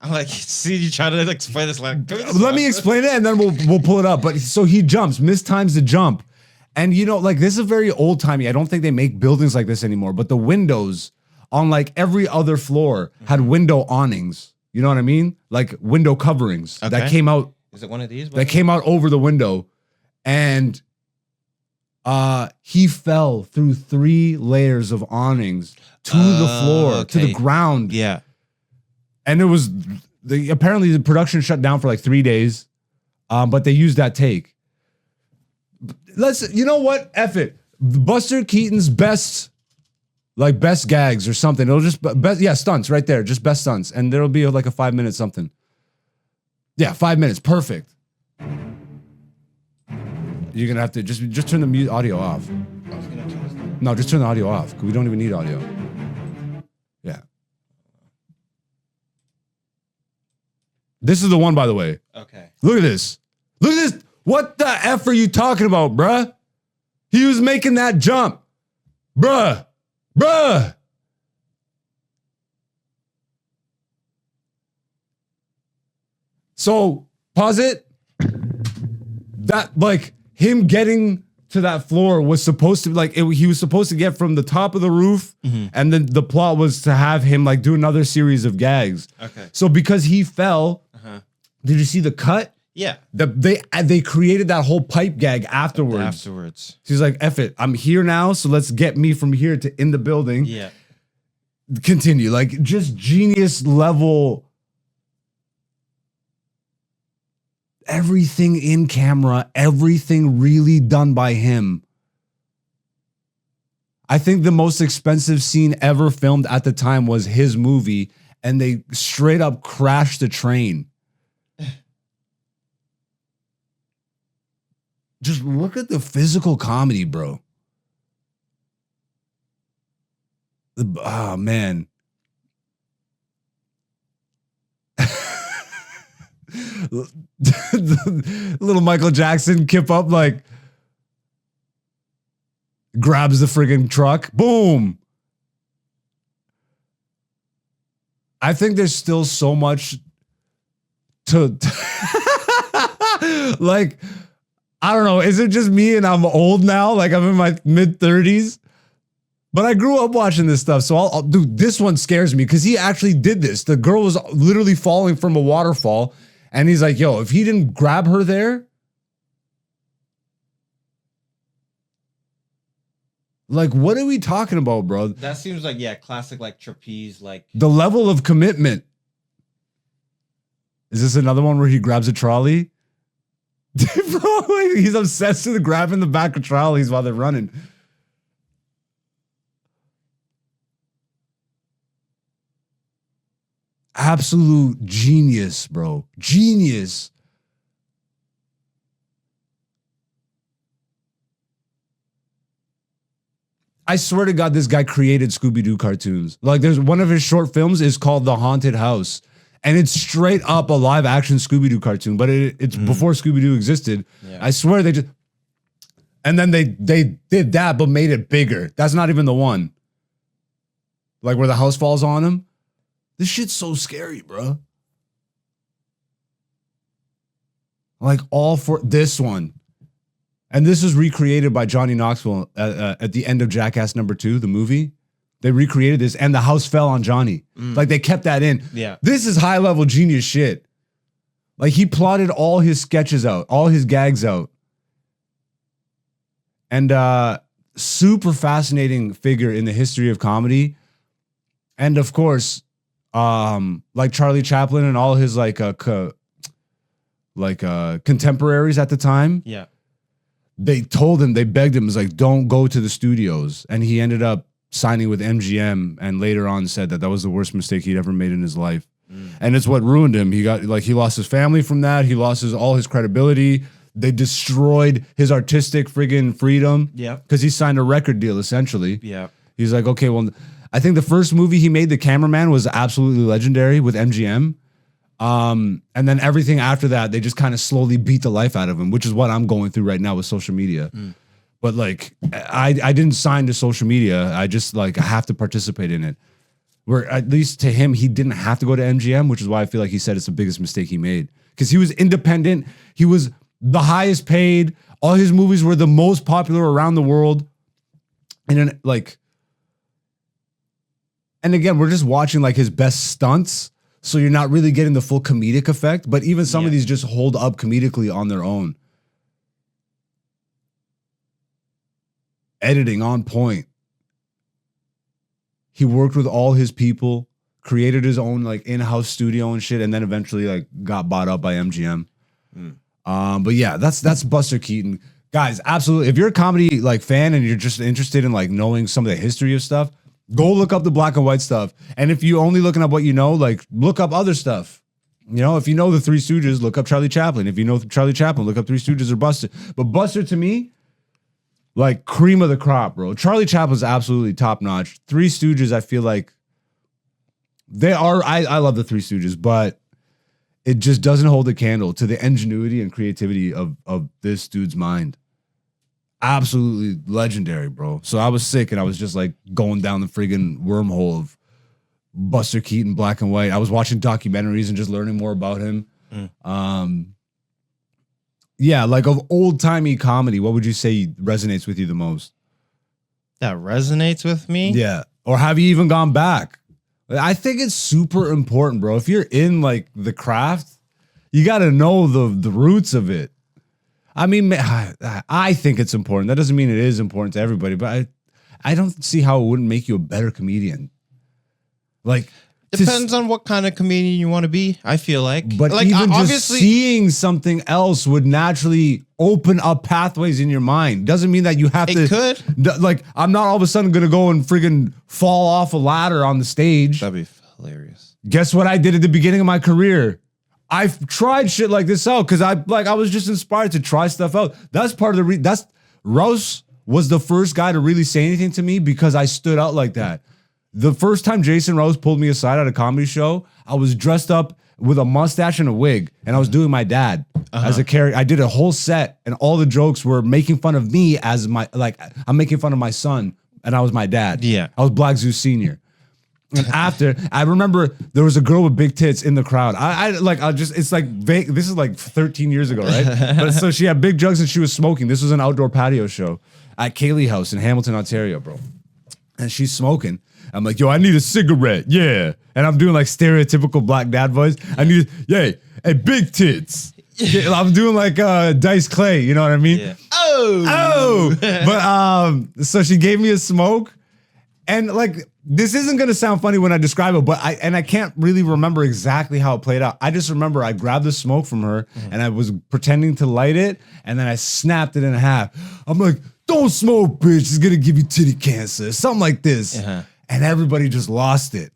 I'm like, see, you try to explain this like. Let me explain it and then we'll pull it up. But so he jumps, mistimes the jump. And like this is very old timey. I don't think they make buildings like this anymore. But the windows on like every other floor had window awnings. You know what I mean? Like window coverings that came out. Is it one of these? That came out over the window. And he fell through 3 layers of awnings to the floor, to the ground. Yeah. And it was apparently the production shut down for like 3 days. But they used that take. You know what? F it. Buster Keaton's best gags or something. It'll just stunts right there. Just best stunts. And there'll be like a 5-minute something. Yeah, 5 minutes. Perfect. You're gonna have to just turn the audio off. I was gonna turn this down. No, just turn the audio off because we don't even need audio. Yeah. This is the one, by the way. Okay. Look at this. Look at this. What the F are you talking about, bruh? He was making that jump. Bruh. So, pause it. That, like, him getting to that floor was supposed to, like, he was supposed to get from the top of the roof, and then the plot was to have him, like, do another series of gags. Okay. So, because he fell, did you see the cut? Yeah. They created that whole pipe gag afterwards. So he's like, F it, I'm here now, so let's get me from here to in the building. Yeah. Continue. Like, just genius level. Everything in camera, everything really done by him. I think the most expensive scene ever filmed at the time was his movie, and they straight up crashed the train. Just look at the physical comedy, bro. Oh, man. Little Michael Jackson kip up, like, grabs the friggin' truck. Boom. I think there's still so much to like, I don't know. Is it just me and I'm old now? Like I'm in my mid 30s. But I grew up watching this stuff, so dude, this one scares me because he actually did this. The girl was literally falling from a waterfall, and he's like, yo, if he didn't grab her there, like, what are we talking about, bro? That seems like, yeah, classic, like, trapeze, like. The level of commitment. Is this another one where he grabs a trolley? Bro, he's obsessed with grabbing the back of trolleys while they're running. Absolute genius, bro. Genius. I swear to God, this guy created Scooby-Doo cartoons. Like, there's one of his short films is called The Haunted House. And it's straight up a live action Scooby-Doo cartoon, but it's before Scooby-Doo existed. Yeah. I swear they just, and then they did that, but made it bigger. That's not even the one. Like where the house falls on him. This shit's so scary, bro. Like all for this one. And this was recreated by Johnny Knoxville at the end of Jackass #2, the movie. They recreated this, and the house fell on Johnny. Like, they kept that in. Yeah. This is high-level genius shit. Like, he plotted all his sketches out, all his gags out. And super fascinating figure in the history of comedy. And, of course, like Charlie Chaplin and all his, contemporaries at the time. Yeah. They told him, they begged him, it's like, don't go to the studios. And he ended up signing with MGM, and later on said that was the worst mistake he'd ever made in his life. And it's what ruined him. He lost his family from that. He lost all his credibility. They destroyed his artistic friggin' freedom. Yeah. Because he signed a record deal, essentially. Yeah. He's like, okay, well, I think the first movie he made, The Cameraman, was absolutely legendary with MGM. And then everything after that, they just kind of slowly beat the life out of him, which is what I'm going through right now with social media. But like, I didn't sign to social media. I just I have to participate in it. Where at least to him, he didn't have to go to MGM, which is why I feel like he said it's the biggest mistake he made. Because he was independent. He was the highest paid. All his movies were the most popular around the world. And then and again, we're just watching his best stunts. So you're not really getting the full comedic effect. But even some of these just hold up comedically on their own. Editing on point. He worked with all his people, created his own in-house studio and shit, and then eventually got bought up by MGM. But yeah, that's Buster Keaton. Guys, absolutely. If you're a comedy fan and you're just interested in knowing some of the history of stuff, go look up the black and white stuff. And if you're only looking up what you know, look up other stuff. You know, if you know the Three Stooges, look up Charlie Chaplin. If you know Charlie Chaplin, look up Three Stooges or Buster. But Buster, to me, cream of the crop, bro. Charlie Chaplin's absolutely top notch. Three Stooges, I feel like they are. I love the Three Stooges, but it just doesn't hold a candle to the ingenuity and creativity of this dude's mind. Absolutely legendary, bro. So I was sick, and I was just going down the friggin' wormhole of Buster Keaton, black and white. I was watching documentaries and just learning more about him. Yeah, of old-timey comedy, what would you say resonates with you the most? That resonates with me? Yeah. Or have you even gone back? I think it's super important, bro. If you're in the craft, you got to know the roots of it. I mean, I think it's important. That doesn't mean it is important to everybody, but I don't see how it wouldn't make you a better comedian. Depends on what kind of comedian you want to be, I feel like. But even just seeing something else would naturally open up pathways in your mind. Doesn't mean that you have to. It could. I'm not all of a sudden going to go and friggin' fall off a ladder on the stage. That'd be hilarious. Guess what I did at the beginning of my career? I've tried shit like this out because I was just inspired to try stuff out. That's part of the Rouse was the first guy to really say anything to me because I stood out like that. The first time Jason Rose pulled me aside at a comedy show, I was dressed up with a mustache and a wig, and I was doing my dad as a character. I did a whole set, and all the jokes were making fun of me as I'm making fun of my son, and I was my dad. Yeah. I was Black Zeus Sr. And after, I remember there was a girl with big tits in the crowd. It's vague. This is 13 years ago, right? But so she had big jugs and she was smoking. This was an outdoor patio show at Cayley House in Hamilton, Ontario, bro. and she's smoking. I'm like, yo, I need a cigarette. Yeah. And I'm doing like stereotypical black dad voice. I need, hey, big tits. Yeah, I'm doing like Dice Clay, you know what I mean? Yeah. Oh. But so she gave me a smoke. And like, this isn't gonna sound funny when I describe it, but I can't really remember exactly how it played out. I just remember I grabbed the smoke from her and I was pretending to light it, and then I snapped it in half. I'm like, don't smoke, bitch. It's gonna give you titty cancer. Something like this. And everybody just lost it.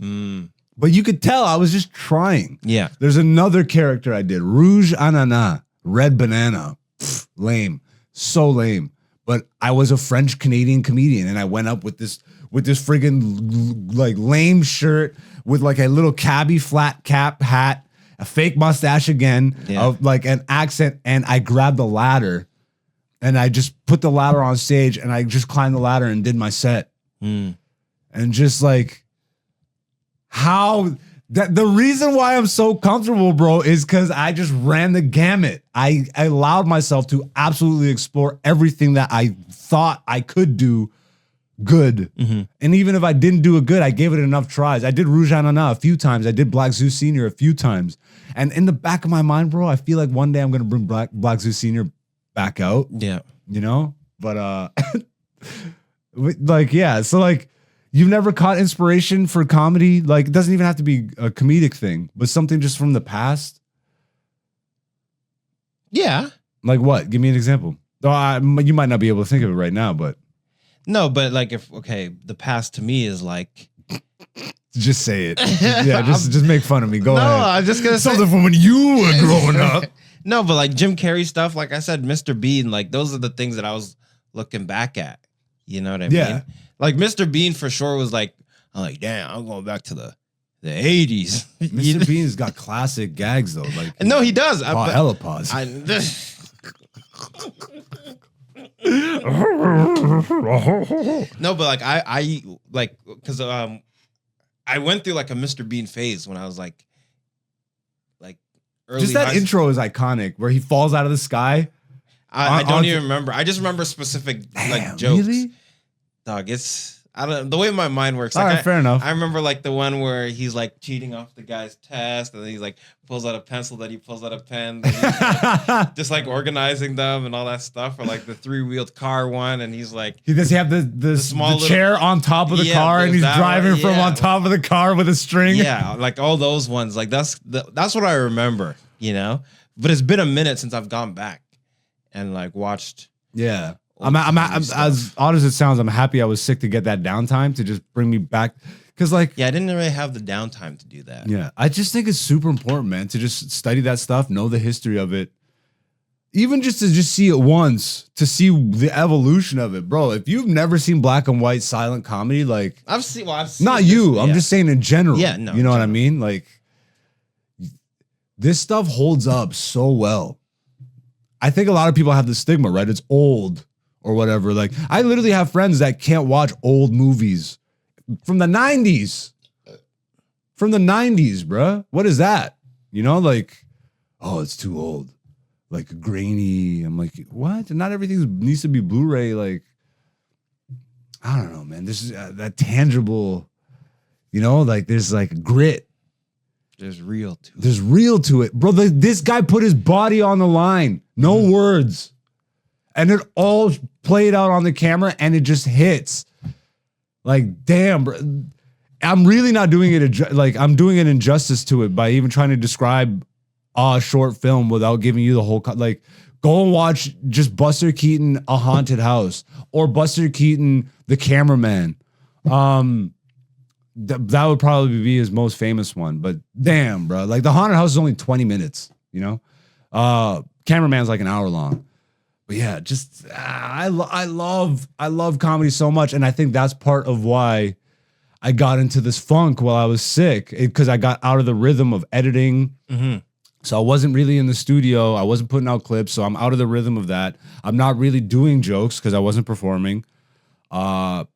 But you could tell I was just trying. Yeah. There's another character I did. Rouge Ananas. Red banana. Pfft, lame. So lame. But I was a French Canadian comedian, and I went up with this friggin' like lame shirt with like a little cabbie flat cap hat, a fake mustache again, of like an accent, and I grabbed the ladder and I just put the ladder on stage and I just climbed the ladder and did my set. And just like how that the reason why I'm so comfortable, bro, is because I just ran the gamut. I allowed myself to absolutely explore everything that I thought I could do good. And even if I didn't do it good, I gave it enough tries. I did Rouge Ananas a few times. I did Black Zeus Senior a few times. And in the back of my mind, bro, I feel like one day I'm gonna bring Black Zeus Senior back out. Yeah. You know? But like, yeah, so like you've never caught inspiration for comedy? Like, it doesn't even have to be a comedic thing, but something just from the past? Yeah. Like what? Give me an example. Oh, you might not be able to think of it right now, but No, but like the past to me is like just say it. Yeah, just make fun of me. Go ahead. No, I'm just gonna something from when you were growing up. No, but like Jim Carrey stuff, like I said, Mr. Bean, like those are the things that I was looking back at. You know what I mean? Like Mr. Bean for sure was like, I'm like, damn, I'm going back to the 80s. Mr. Bean's got classic gags though. Like no, he does. Hella pause. No, but like I like because I went through like a Mr. Bean phase when I was like early. Just that intro is iconic where he falls out of the sky. I don't even remember. I just remember specific like jokes. Really? Dog, I don't know, the way my mind works. Like, all right, fair enough. I remember like the one where he's like cheating off the guy's test, and then he's like pulls out a pencil, then he pulls out a pen, just like organizing them and all that stuff, or like the 3-wheeled car one, and he's like, does he have the small chair on top of the car, and he's driving from on top of the car with a string? Yeah, like all those ones. Like that's what I remember, you know. But it's been a minute since I've gone back and like watched. Yeah. I'm as odd as it sounds, I'm happy I was sick to get that downtime to just bring me back. Cause like, yeah, I didn't really have the downtime to do that. Yeah. I just think it's super important, man, to just study that stuff, know the history of it. Even just to just see it once, to see the evolution of it, bro. If you've never seen black and white silent comedy, like I've seen not you. I'm just saying in general. Yeah, no. You know what I mean? Like this stuff holds up so well. I think a lot of people have the stigma, right? It's old or whatever. Like I literally have friends that can't watch old movies from the 90s. From the 90s, bruh. What is that? You know, like, oh, it's too old. Like grainy. I'm like, what? Not everything needs to be Blu-ray. Like, I don't know, man. This is that tangible, you know, like there's like grit. There's real to it. There's real to it. Bro, this guy put his body on the line. No words. And it all played out on the camera and it just hits. Like, damn, bro. I'm really not doing it, like, I'm doing an injustice to it by even trying to describe a short film without giving you the whole, like, go and watch just Buster Keaton, A Haunted House, or Buster Keaton, The Cameraman. That would probably be his most famous one, but damn, bro. Like, The Haunted House is only 20 minutes, you know? Cameraman's like an hour long. But yeah, just I love comedy so much, and I think that's part of why I got into this funk while I was sick, because I got out of the rhythm of editing. Mm-hmm. So I wasn't really in the studio. I wasn't putting out clips, so I'm out of the rhythm of that. I'm not really doing jokes because I wasn't performing. And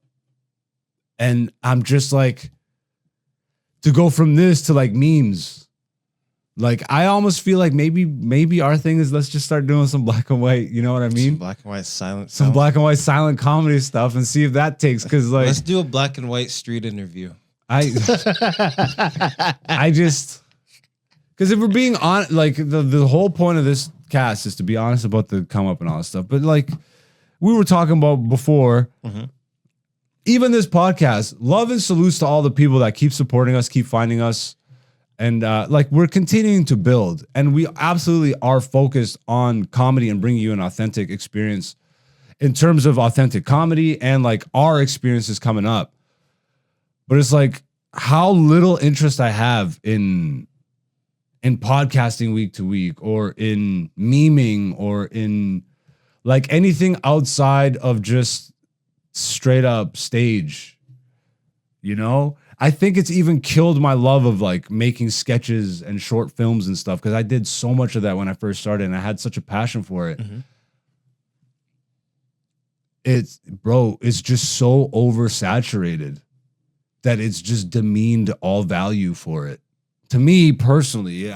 I'm just like, to go from this to like memes. Like I almost feel like maybe our thing is let's just start doing some black and white. You know what I mean? Black and white silent. Some black and white silent comedy stuff and see if that takes. Because like, let's do a black and white street interview. I just because if we're being on, like the whole point of this cast is to be honest about the come up and all that stuff. But like we were talking about before, even this podcast, love and salutes to all the people that keep supporting us, keep finding us. And like we're continuing to build, and we absolutely are focused on comedy and bringing you an authentic experience in terms of authentic comedy and like our experiences coming up. But it's like how little interest I have in podcasting week to week, or in memeing, or in like anything outside of just straight up stage, you know? I think it's even killed my love of like making sketches and short films and stuff, because I did so much of that when I first started and I had such a passion for it. It's just so oversaturated that it's just demeaned all value for it. To me personally,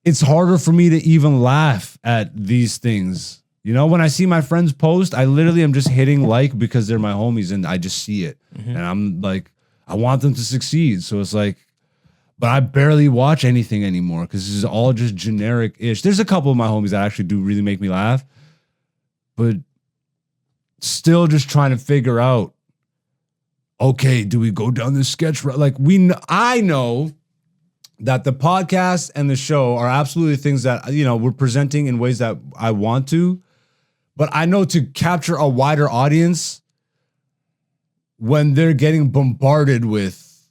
it's harder for me to even laugh at these things. You know, when I see my friends post, I literally am just hitting like because they're my homies and I just see it. And I'm like, I want them to succeed. So it's like, but I barely watch anything anymore because this is all just generic-ish. There's a couple of my homies that actually do really make me laugh, but still just trying to figure out, okay, do we go down this sketch route? Like I know that the podcast and the show are absolutely things that, you know, we're presenting in ways that I want to, but I know to capture a wider audience when they're getting bombarded with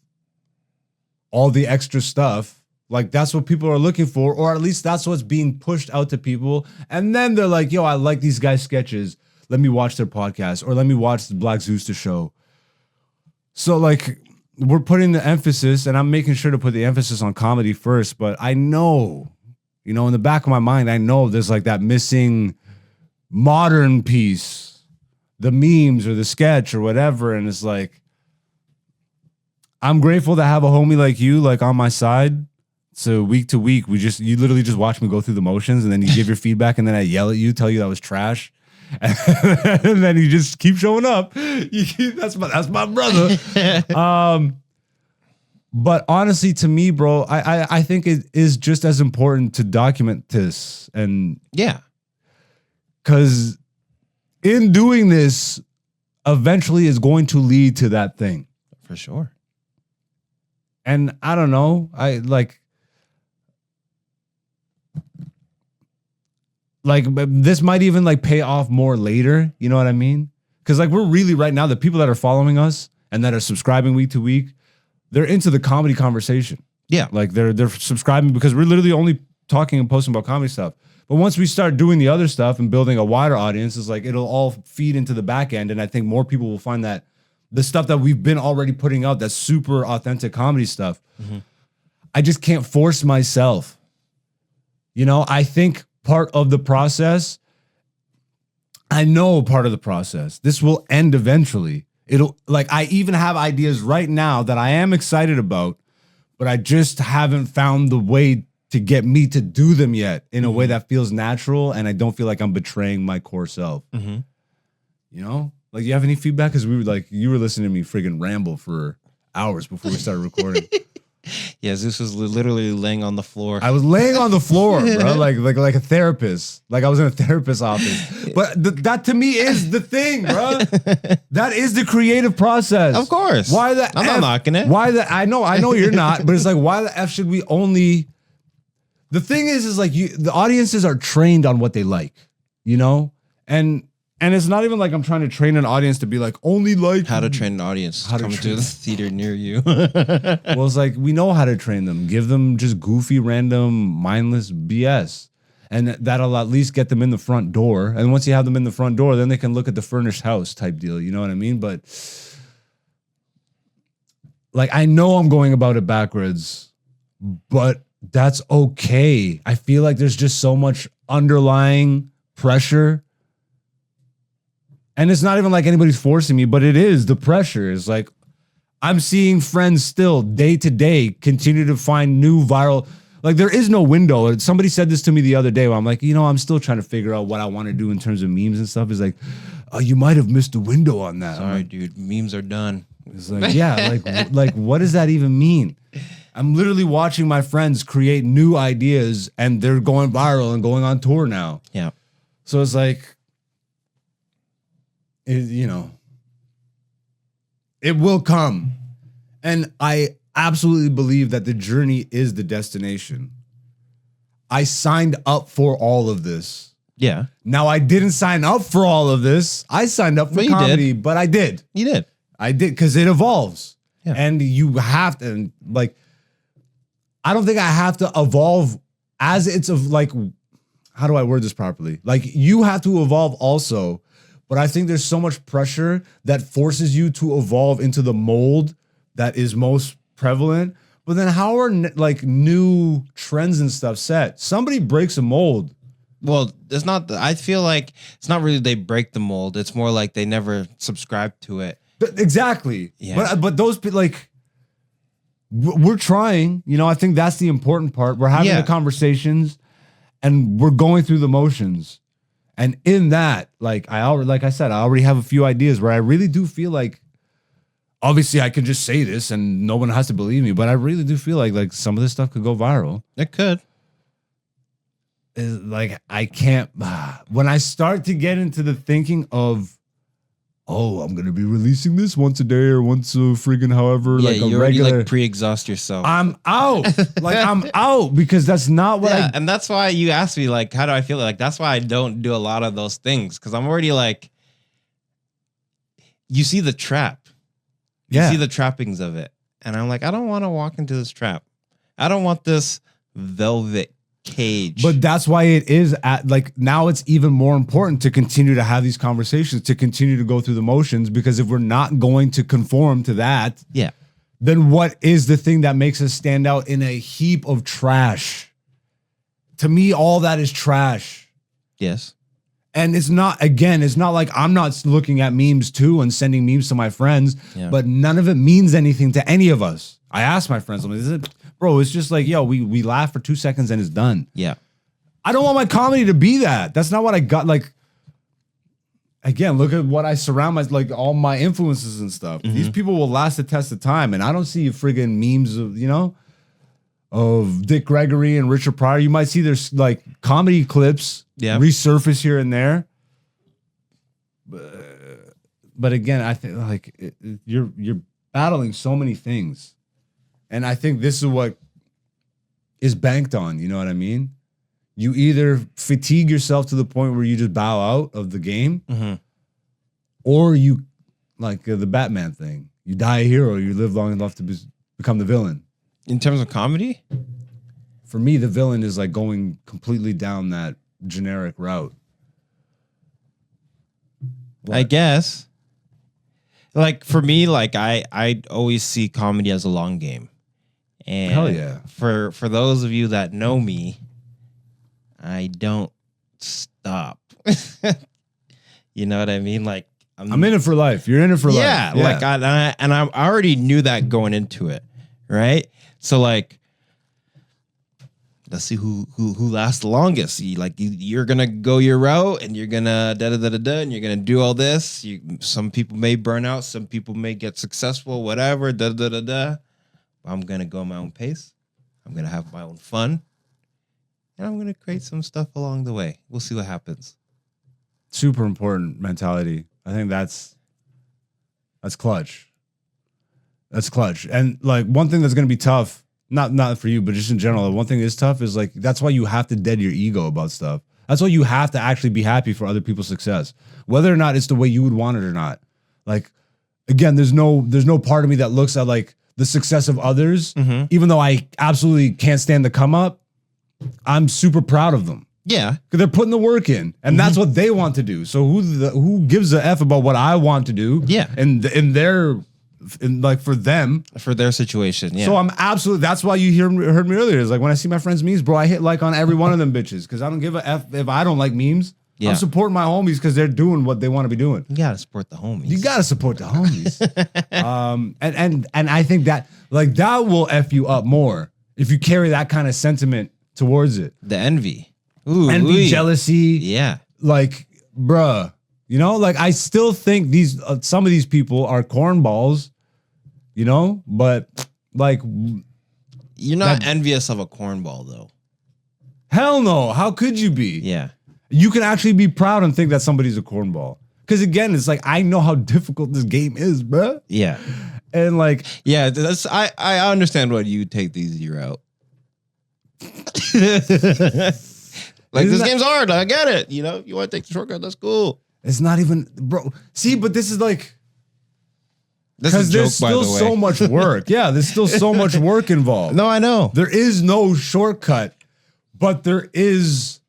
all the extra stuff, like that's what people are looking for, or at least that's what's being pushed out to people. And then they're like, yo, I like these guys' sketches. Let me watch their podcast, or let me watch the Black Zeus show. So like we're putting the emphasis, and I'm making sure to put the emphasis on comedy first, but I know, you know, in the back of my mind, I know there's like that missing modern piece, the memes or the sketch or whatever. And it's like, I'm grateful to have a homie like you, like on my side. So week to week, you literally just watch me go through the motions, and then you give your feedback, and then I yell at you, tell you that was trash. And then you just keep showing up. That's my brother. But honestly, to me, bro, I think it is just as important to document this. And yeah, because in doing this, eventually is going to lead to that thing. For sure. And I don't know, like this might even like pay off more later. You know what I mean? Because like we're really right now, the people that are following us and that are subscribing week to week, they're into the comedy conversation. Yeah. Like they're subscribing because we're literally only talking and posting about comedy stuff. But once we start doing the other stuff and building a wider audience, it's like it'll all feed into the back end. And I think more people will find that the stuff that we've been already putting out, that's super authentic comedy stuff, I just can't force myself. You know, I think part of the process, I know part of the process, this will end eventually. It'll, like, I even have ideas right now that I am excited about, but I just haven't found the way to get me to do them yet in a way that feels natural, and I don't feel like I'm betraying my core self. You know? Like, you have any feedback? Because we were like, you were listening to me friggin' ramble for hours before we started recording. Yeah, Zeus was literally laying on the floor. I was laying on the floor, bro, like a therapist. Like I was in a therapist's office. But that to me is the thing, bro. That is the creative process. Of course. Why the I'm not knocking it. Why the I know you're not, but it's like, why the F should we only? The thing is like the audiences are trained on what they like, you know? And it's not even like I'm trying to train an audience to be like, only like... How to train an audience. Coming to the theater near you. Well, it's like, we know how to train them. Give them just goofy, random, mindless BS. And that'll at least get them in the front door. And once you have them in the front door, then they can look at the furnished house type deal. You know what I mean? But like, I know I'm going about it backwards, but that's okay. I feel like there's just so much underlying pressure. And it's not even like anybody's forcing me, but it is. The pressure is like, I'm seeing friends still day to day continue to find new viral. Like there is no window. Somebody said this to me the other day where I'm like, I'm still trying to figure out what I want to do in terms of memes and stuff. It's like, you might have missed a window on that. Sorry, like, dude. Memes are done. It's like, yeah, like what does that even mean? I'm literally watching my friends create new ideas and they're going viral and going on tour now. Yeah. So it's like, it will come. And I absolutely believe that the journey is the destination. I signed up for all of this. Yeah. Now, I didn't sign up for all of this. I signed up for But you comedy, did. but I did. You did. I did because it evolves. Yeah. And you have to, and like, I don't think I have to evolve as it's of like, how do I word this properly? Like, you have to evolve also, but I think there's so much pressure that forces you to evolve into the mold that is most prevalent. But then how are like new trends and stuff set? Somebody breaks a mold. Well, it's not. I feel like it's not really they break the mold. It's more like they never subscribe to it. Exactly. Yeah. But those like we're trying. I think that's the important part. We're having the conversations, and we're going through the motions. And in that, like I said, I already have a few ideas where I really do feel like. Obviously, I could just say this and no one has to believe me, but I really do feel like some of this stuff could go viral. It could. Like I can't. When I start to get into the thinking of, I'm gonna be releasing this once a day or once a friggin' however, Yeah, like a you already regular. like pre-exhaust yourself. I'm out. Like I'm out because that's not what Yeah, and that's why you asked me like, how do I feel? Like that's why I don't do a lot of those things because I'm already like, you see the trap. You see the trappings of it. And I'm like, I don't want to walk into this trap. I don't want this velvet cage. But that's why it is now it's even more important to continue to have these conversations, to continue to go through the motions, because if we're not going to conform to that, then what is the thing that makes us stand out in a heap of trash? To me, all that is trash. Yes. And it's not like I'm not looking at memes too and sending memes to my friends, but none of it means anything to any of us. I asked my friends, bro, it's just like, yo, we laugh for 2 seconds and it's done. Yeah. I don't want my comedy to be that. That's not what I got. Like, again, look at what I surround all my influences and stuff. Mm-hmm. These people will last the test of time. And I don't see friggin' memes of Dick Gregory and Richard Pryor. You might see there's like comedy clips resurface here and there. But again, I think like you're battling so many things. And I think this is what is banked on. You know what I mean? You either fatigue yourself to the point where you just bow out of the game, or you, like the Batman thing, you die a hero, you live long enough to become the villain. In terms of comedy? For me, the villain is like going completely down that generic route. What? I guess. Like for me, like I always see comedy as a long game. And hell yeah. For those of you that know me, I don't stop. You know what I mean? Like I'm in it for life. You're in it for life. Yeah, like I already knew that going into it, right? So like, let's see who lasts the longest. You're gonna go your route, and you're gonna and you're gonna do all this. Some people may burn out, some people may get successful, whatever. I'm gonna go my own pace. I'm gonna have my own fun, and I'm gonna create some stuff along the way. We'll see what happens. Super important mentality. I think that's clutch. That's clutch. And like one thing that's gonna be tough, not for you, but just in general, one thing is tough is like that's why you have to dead your ego about stuff. That's why you have to actually be happy for other people's success, whether or not it's the way you would want it or not. Like again, there's no part of me that looks at like the success of others, even though I absolutely can't stand the come up. I'm super proud of them. Yeah, because they're putting the work in, and that's what they want to do. So who gives a f about what I want to do? Yeah, and like for them, for their situation. Yeah. So I'm absolutely. That's why you heard me earlier. Is like when I see my friends' memes, bro, I hit like on every one of them bitches because I don't give a f if I don't like memes. Yeah. I'm supporting my homies because they're doing what they want to be doing. You gotta support the homies. You gotta support the homies. And I think that like that will F you up more if you carry that kind of sentiment towards it. The envy. Ooh, Envy, jealousy. Yeah. Like, bruh, you know, like I still think these some of these people are cornballs, you know, but like You're not envious of a cornball though. hell no. How could you be? Yeah. You can actually be proud and think that somebody's a cornball. Because again, it's like I know how difficult this game is, bruh. Yeah. And like, Yeah, that's I understand what you take the easier route. Like Isn't this that- game's hard. I get it. You know, you want to take the shortcut. That's cool. it's not even, bro. See, but this is like, This is because a there's joke, by still the way. so much work. Yeah, there's still so much work involved. No, I know. There is no shortcut, but there is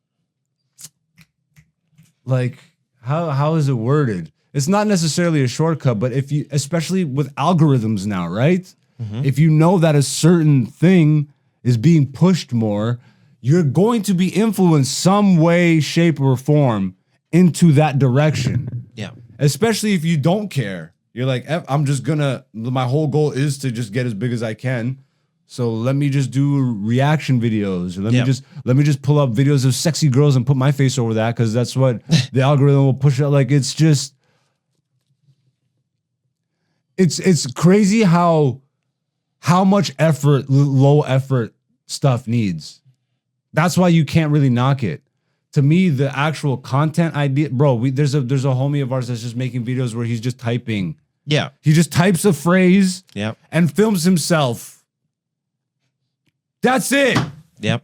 like how is it worded? It's not necessarily a shortcut, but if you, especially with algorithms now, right? If you know that a certain thing is being pushed more, you're going to be influenced some way, shape, or form into that direction. Yeah. Especially if you don't care. You're like, I'm just gonna, my whole goal is to just get as big as I can. So let me just do reaction videos. Or let me just pull up videos of sexy girls and put my face over that because that's what the algorithm will push out. Like it's just it's crazy how much effort low effort stuff needs. That's why you can't really knock it. To me, the actual content idea, bro, there's a homie of ours that's just making videos where he's just typing. Yeah. He just types a phrase Yep. and films himself. That's it. Yep.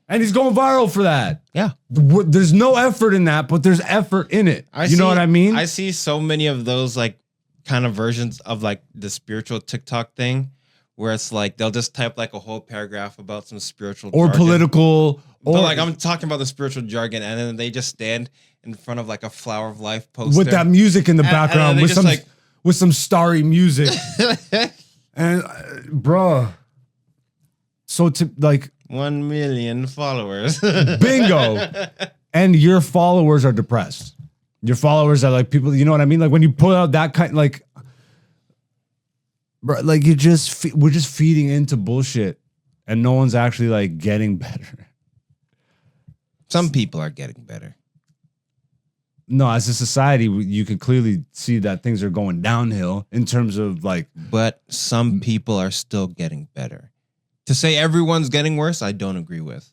And he's going viral for that. Yeah. There's no effort in that, but there's effort in it. You know what I mean? I see so many of those like kind of versions of like the spiritual TikTok thing where it's like they'll just type like a whole paragraph about some spiritual or jargon. political. Or But like I'm talking about the spiritual jargon, and then they just stand in front of like a Flower of Life poster with that music in the And background, they with just some like- with some starry music. And bruh. So to like 1 million followers. bingo. And your followers are depressed. Your followers are like people, you know what I mean? Like when you pull out that kind, like, bro, like we're just feeding into bullshit, and no one's actually like getting better. Some people are getting better. No, as a society, you can clearly see that things are going downhill in terms of like, But some people are still getting better. To say everyone's getting worse, I don't agree with.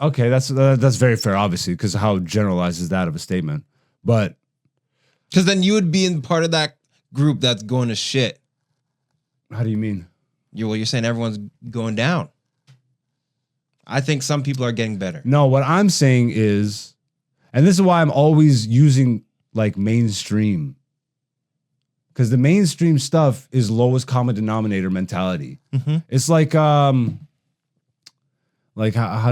okay, that's very fair, obviously, because how generalized is that of a statement? But Because then you would be in part of that group that's going to shit. how do you mean? You're saying everyone's going down. I think some people are getting better. No, what I'm saying is, and this is why I'm always using like mainstream, because the mainstream stuff is lowest common denominator mentality. It's like how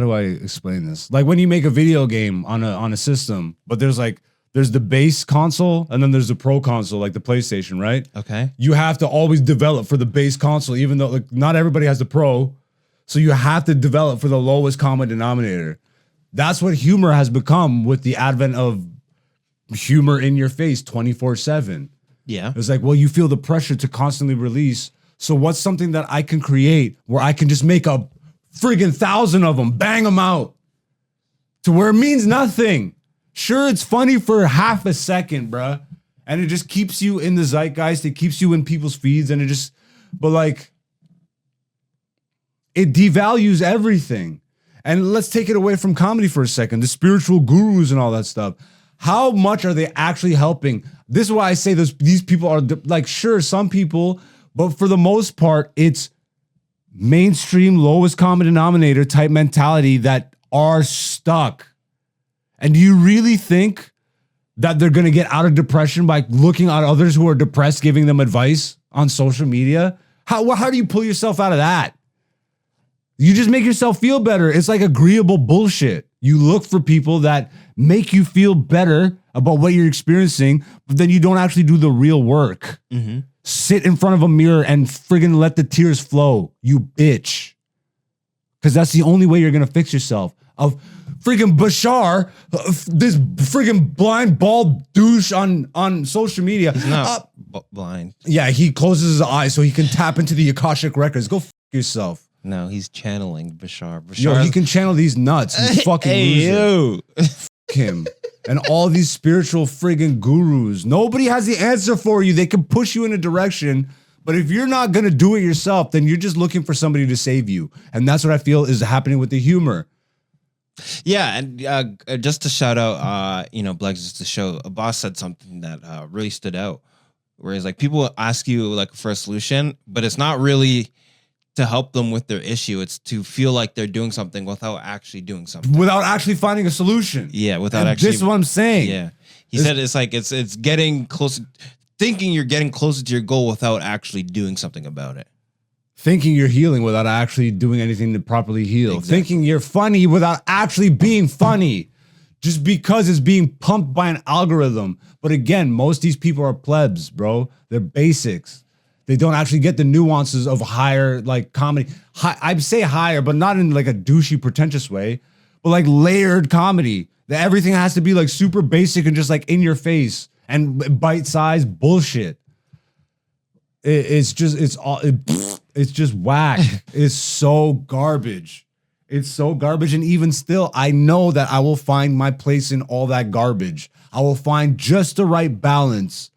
do I explain this? Like when you make a video game on a system, but there's the base console and then there's the pro console, like the PlayStation, right? Okay. You have to always develop for the base console, even though like not everybody has the pro. So you have to develop for the lowest common denominator. That's what humor has become with the advent of humor in your face 24/7. Yeah. It's like, well, you feel the pressure to constantly release. So what's something that I can create where I can just make a friggin' 1,000 of them, bang them out to where it means nothing. Sure, it's funny for half a second, bruh. And it just keeps you in the zeitgeist. It keeps you in people's feeds. And but like, it devalues everything. And let's take it away from comedy for a second. The spiritual gurus and all that stuff. How much are they actually helping? This is why I say these people are like, sure, some people, but for the most part, it's mainstream lowest common denominator type mentality that are stuck. And do you really think that they're going to get out of depression by looking at others who are depressed, giving them advice on social media? How do you pull yourself out of that? You just make yourself feel better. It's like agreeable bullshit. You look for people that make you feel better about what you're experiencing, but then you don't actually do the real work. Sit in front of a mirror and friggin' let the tears flow, you bitch. Because that's the only way you're going to fix yourself. Friggin' Bashar, this friggin' blind, bald douche on social media. He's not blind. Yeah, he closes his eyes so he can tap into the Akashic records. Go f yourself. No, he's channeling Bashar. Yo, he can channel these nuts. He's fucking loser. F him. And all these spiritual friggin' gurus. Nobody has the answer for you. They can push you in a direction. But if you're not going to do it yourself, then you're just looking for somebody to save you. And that's what I feel is happening with the humor. Yeah, and just to shout out, Black Zeus the show, a boss said something that really stood out. Where it's like people ask you like for a solution, but it's not really to help them with their issue. It's to feel like they're doing something without actually doing something. Without actually finding a solution. Yeah, without and actually. This is what I'm saying. Yeah, he said it's like it's getting closer, thinking you're getting closer to your goal without actually doing something about it. Thinking you're healing without actually doing anything to properly heal. Exactly. Thinking you're funny without actually being funny. Just because it's being pumped by an algorithm. But again, most of these people are plebs, bro. They're basics. They don't actually get the nuances of higher, like, comedy. I'd say higher, but not in like a douchey, pretentious way. But like layered comedy. That everything has to be like super basic and just like in your face. And bite-sized bullshit. It's just whack. It's so garbage. It's so garbage. And even still, I know that I will find my place in all that garbage. I will find just the right balance.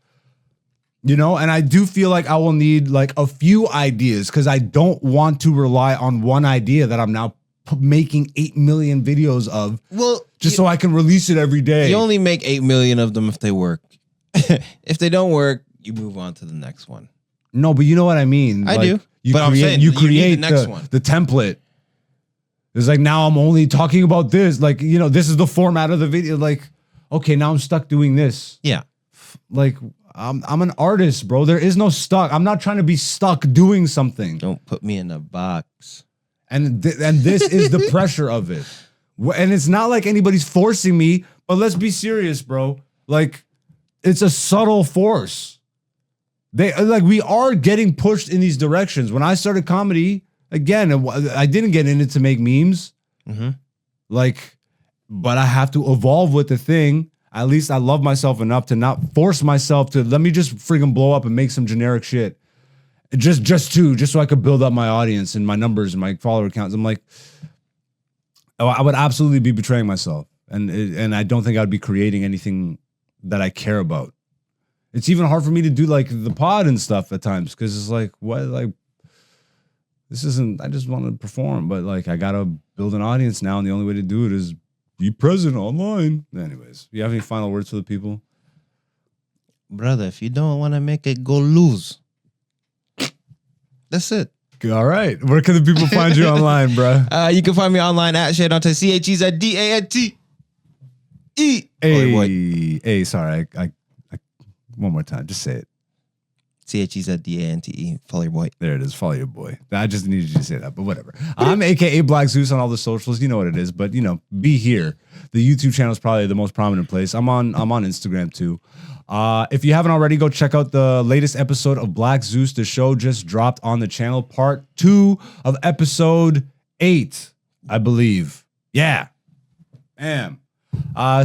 You know, and I do feel like I will need like a few ideas because I don't want to rely on one idea that I'm now making 8 million videos of. Well, just so I can release it every day. You only make 8 million of them if they work. If they don't work, you move on to the next one. No, but you know what I mean. I like, do. You But I'm saying you you create need the next one. the template. It's like now I'm only talking about this. Like, you know, this is the format of the video. Like, okay, now I'm stuck doing this. Yeah. Like, I'm an artist, bro. There is no stuck. I'm not trying to be stuck doing something. Don't put me in a box. And this is the pressure of it. And it's not like anybody's forcing me, but let's be serious, bro. Like, it's a subtle force. We are getting pushed in these directions. When I started comedy, again, I didn't get in it to make memes. Mm-hmm. Like, but I have to evolve with the thing. At least I love myself enough to not force myself to let me just freaking blow up and make some generic shit. Just so I could build up my audience and my numbers and my follower counts. I'm like, I would absolutely be betraying myself. And I don't think I'd be creating anything that I care about. It's even hard for me to do like the pod and stuff at times because it's like, what, like, this isn't, I just want to perform, but like, I got to build an audience now. And the only way to do it is be present online. Anyways, you have any final words for the people? Brother, if you don't want to make it, go lose. That's it. All right. Where can the people find you online, bro? You can find me online at Dante, CHEZDANTE. Hey, sorry. I one more time. Just say it. CHEZDANTE. Follow your boy. There it is. Follow your boy. I just needed you to say that, but whatever. I'm AKA Black Zeus on all the socials. You know what it is, but you know, be here. The YouTube channel is probably the most prominent place. I'm on Instagram too. If you haven't already, go check out the latest episode of Black Zeus. The show just dropped on the channel. Part 2 of episode 8, I believe. Yeah. Bam.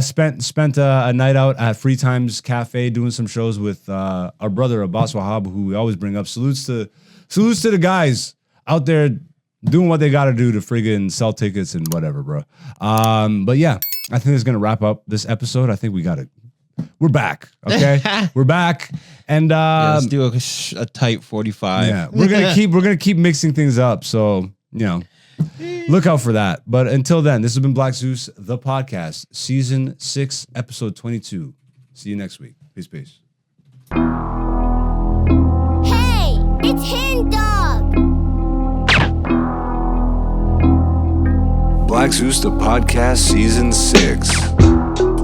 Spent a night out at Free Times Cafe doing some shows with our brother Abbas Wahab, who we always bring up. Salutes to the guys out there doing what they got to do to friggin' sell tickets and whatever, bro. But yeah, I think it's gonna wrap up this episode. I think we're back. Okay, we're back, and Let's do a tight 45. yeah, we're gonna keep mixing things up. So you know. Look out for that. But until then, this has been Black Zeus, the podcast, season 6, episode 22. See you next week. Peace. Hey, it's Hen Dog. Black Zeus, the podcast, season 6,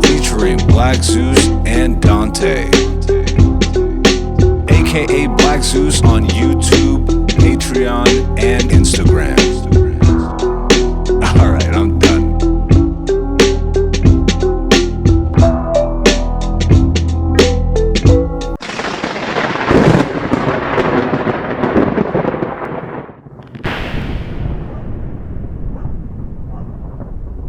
featuring Black Zeus and Dante, aka Black Zeus on YouTube, Patreon, and